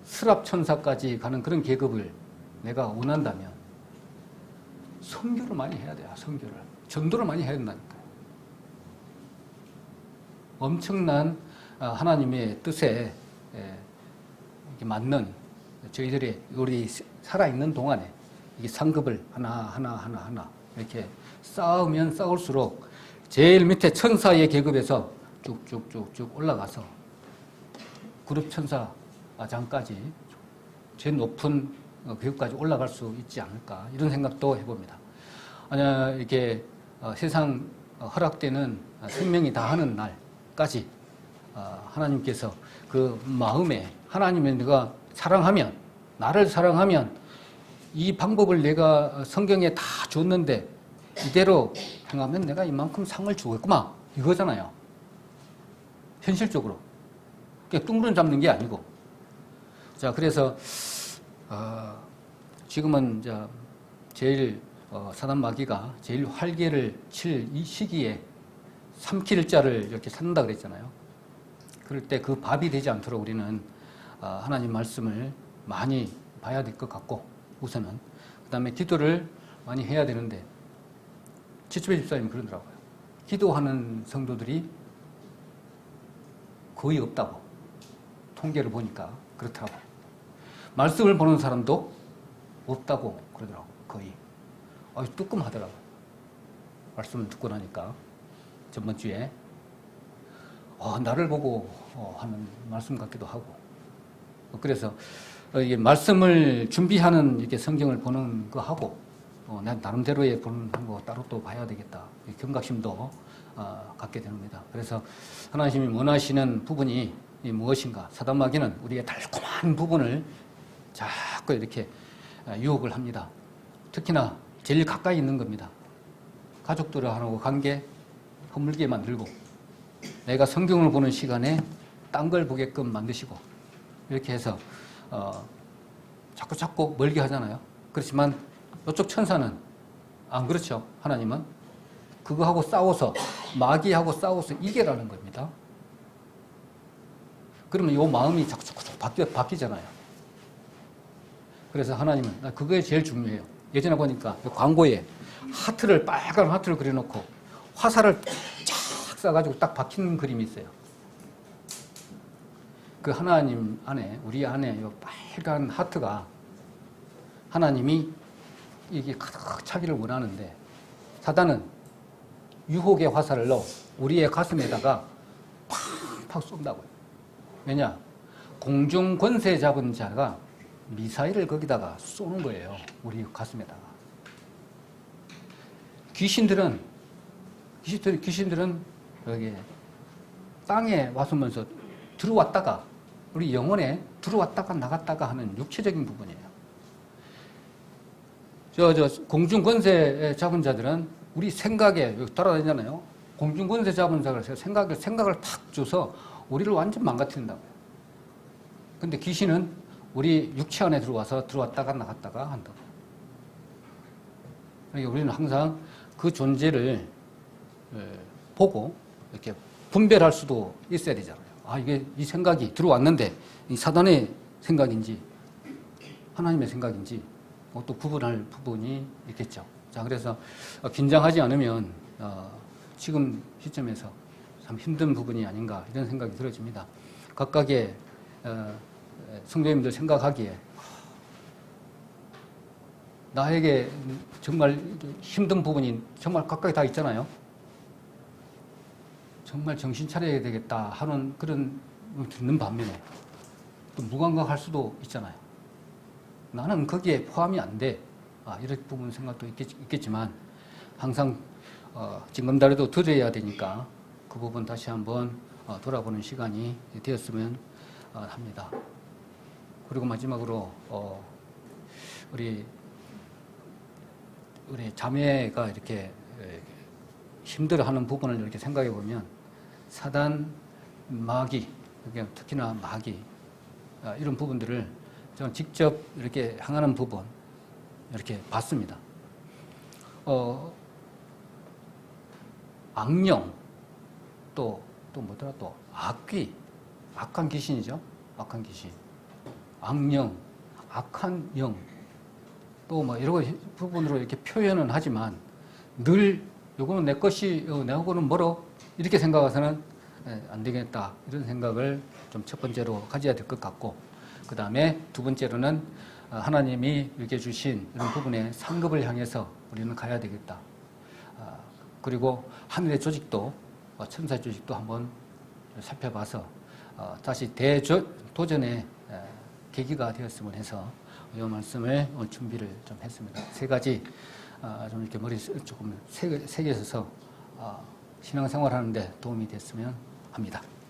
스랍천사까지 가는 그런 계급을 내가 원한다면 선교를 많이 해야 돼요. 선교를. 전도를 많이 해야 된다니까요. 엄청난 하나님의 뜻에 맞는 저희들이 우리 살아있는 동안에 이 상급을 하나 이렇게 쌓으면 쌓을수록 제일 밑에 천사의 계급에서 쭉쭉쭉쭉 올라가서 그룹 천사장까지 제일 높은 계급까지 올라갈 수 있지 않을까 이런 생각도 해봅니다. 이렇게 세상 허락되는 생명이 다하는 날까지 하나님께서 그 마음에 하나님을 내가 사랑하면 나를 사랑하면 이 방법을 내가 성경에 다 줬는데 이대로 행하면 내가 이만큼 상을 주겠구만 이거잖아요. 현실적으로. 그러니까 뚱그런 잡는 게 아니고. 자, 그래서 지금은 이제 제일 사단 마귀가 제일 활개를 칠 이 시기에 삼킬 자를 이렇게 찾는다 그랬잖아요. 그럴 때 그 밥이 되지 않도록 우리는 하나님 말씀을 많이 봐야 될 것 같고 우선은 그 다음에 기도를 많이 해야 되는데 지치배 집사님이 그러더라고요. 기도하는 성도들이 거의 없다고 통계를 보니까 그렇더라고요. 말씀을 보는 사람도 없다고 그러더라고요. 거의. 뜨끔하더라고요. 말씀을 듣고 나니까 전번 주에 나를 보고 하는 말씀 같기도 하고 그래서 이게 말씀을 준비하는 이렇게 성경을 보는 거 하고 난 나름대로의 보는 거 따로 또 봐야 되겠다 경각심도 갖게 됩니다. 그래서 하나님이 원하시는 부분이 무엇인가? 사단 마귀는 우리의 달콤한 부분을 자꾸 이렇게 유혹을 합니다. 특히나 제일 가까이 있는 겁니다. 가족들하고 관계 허물게 만들고 내가 성경을 보는 시간에 딴 걸 보게끔 만드시고 이렇게 해서 자꾸 멀게 하잖아요. 그렇지만 이쪽 천사는 안 그렇죠. 하나님은 그거하고 싸워서 마귀하고 싸워서 이겨라는 겁니다. 그러면 이 마음이 자꾸 바뀌잖아요. 그래서 하나님은 그게 제일 중요해요. 예전에 보니까 광고에 빨간 하트를 그려놓고 화살을 쫙 쏴가지고 딱 박힌 그림이 있어요. 그 하나님 안에 우리 안에 이 빨간 하트가 하나님이 이게 가득 차기를 원하는데 사단은 유혹의 화살을 넣어 우리의 가슴에다가 팍팍 쏜다고요. 왜냐? 공중 권세 잡은 자가 미사일을 거기다가 쏘는 거예요. 우리 가슴에다가. 귀신들은 여기 땅에 와서면서 들어왔다가 우리 영혼에 들어왔다가 나갔다가 하는 육체적인 부분이에요. 공중 권세 잡은 자들은 우리 생각에 여기 따라다니잖아요. 공중권세 잡은 자가 생각을 탁 줘서 우리를 완전 망가뜨린다고요. 근데 귀신은 우리 육체 안에 들어왔다가 나갔다가 한다고. 그러니까 우리는 항상 그 존재를 보고 이렇게 분별할 수도 있어야 되잖아요. 아, 이게 이 생각이 들어왔는데 이 사단의 생각인지 하나님의 생각인지 또 구분할 부분이 있겠죠. 자, 그래서 긴장하지 않으면 지금 시점에서 참 힘든 부분이 아닌가 이런 생각이 들어집니다. 각각의 성도님들 생각하기에 나에게 정말 힘든 부분이 정말 각각이 다 있잖아요. 정말 정신 차려야 되겠다 하는 그런 듣는 반면에 또 무감각할 수도 있잖아요. 나는 거기에 포함이 안 돼. 이런 부분 생각도 있겠지만 항상 징검다리도 들어야 되니까 그 부분 다시 한번 돌아보는 시간이 되었으면 합니다. 그리고 마지막으로 우리 자매가 이렇게 힘들어하는 부분을 이렇게 생각해 보면 사단, 마귀, 특히나 마귀 이런 부분들을 저는 직접 이렇게 향하는 부분 이렇게 봤습니다. 악령 또 뭐더라 또 악귀, 악한 귀신이죠. 악한 귀신, 악령, 악한 영 또 뭐 여러 부분으로 이렇게 표현은 하지만 늘 요거는 내 것이 내하고는 멀어 이렇게 생각해서는 안 되겠다 이런 생각을 좀 첫 번째로 가져야 될 것 같고 그 다음에 두 번째로는 하나님이 이렇게 주신 이런 부분의 상급을 향해서 우리는 가야 되겠다. 그리고 하늘의 조직도 천사의 조직도 한번 살펴봐서 다시 대도전의 계기가 되었으면 해서 이 말씀을 오늘 준비를 좀 했습니다. 세 가지 좀 이렇게 머리 조금 새겨서 신앙생활 하는데 도움이 됐으면 합니다.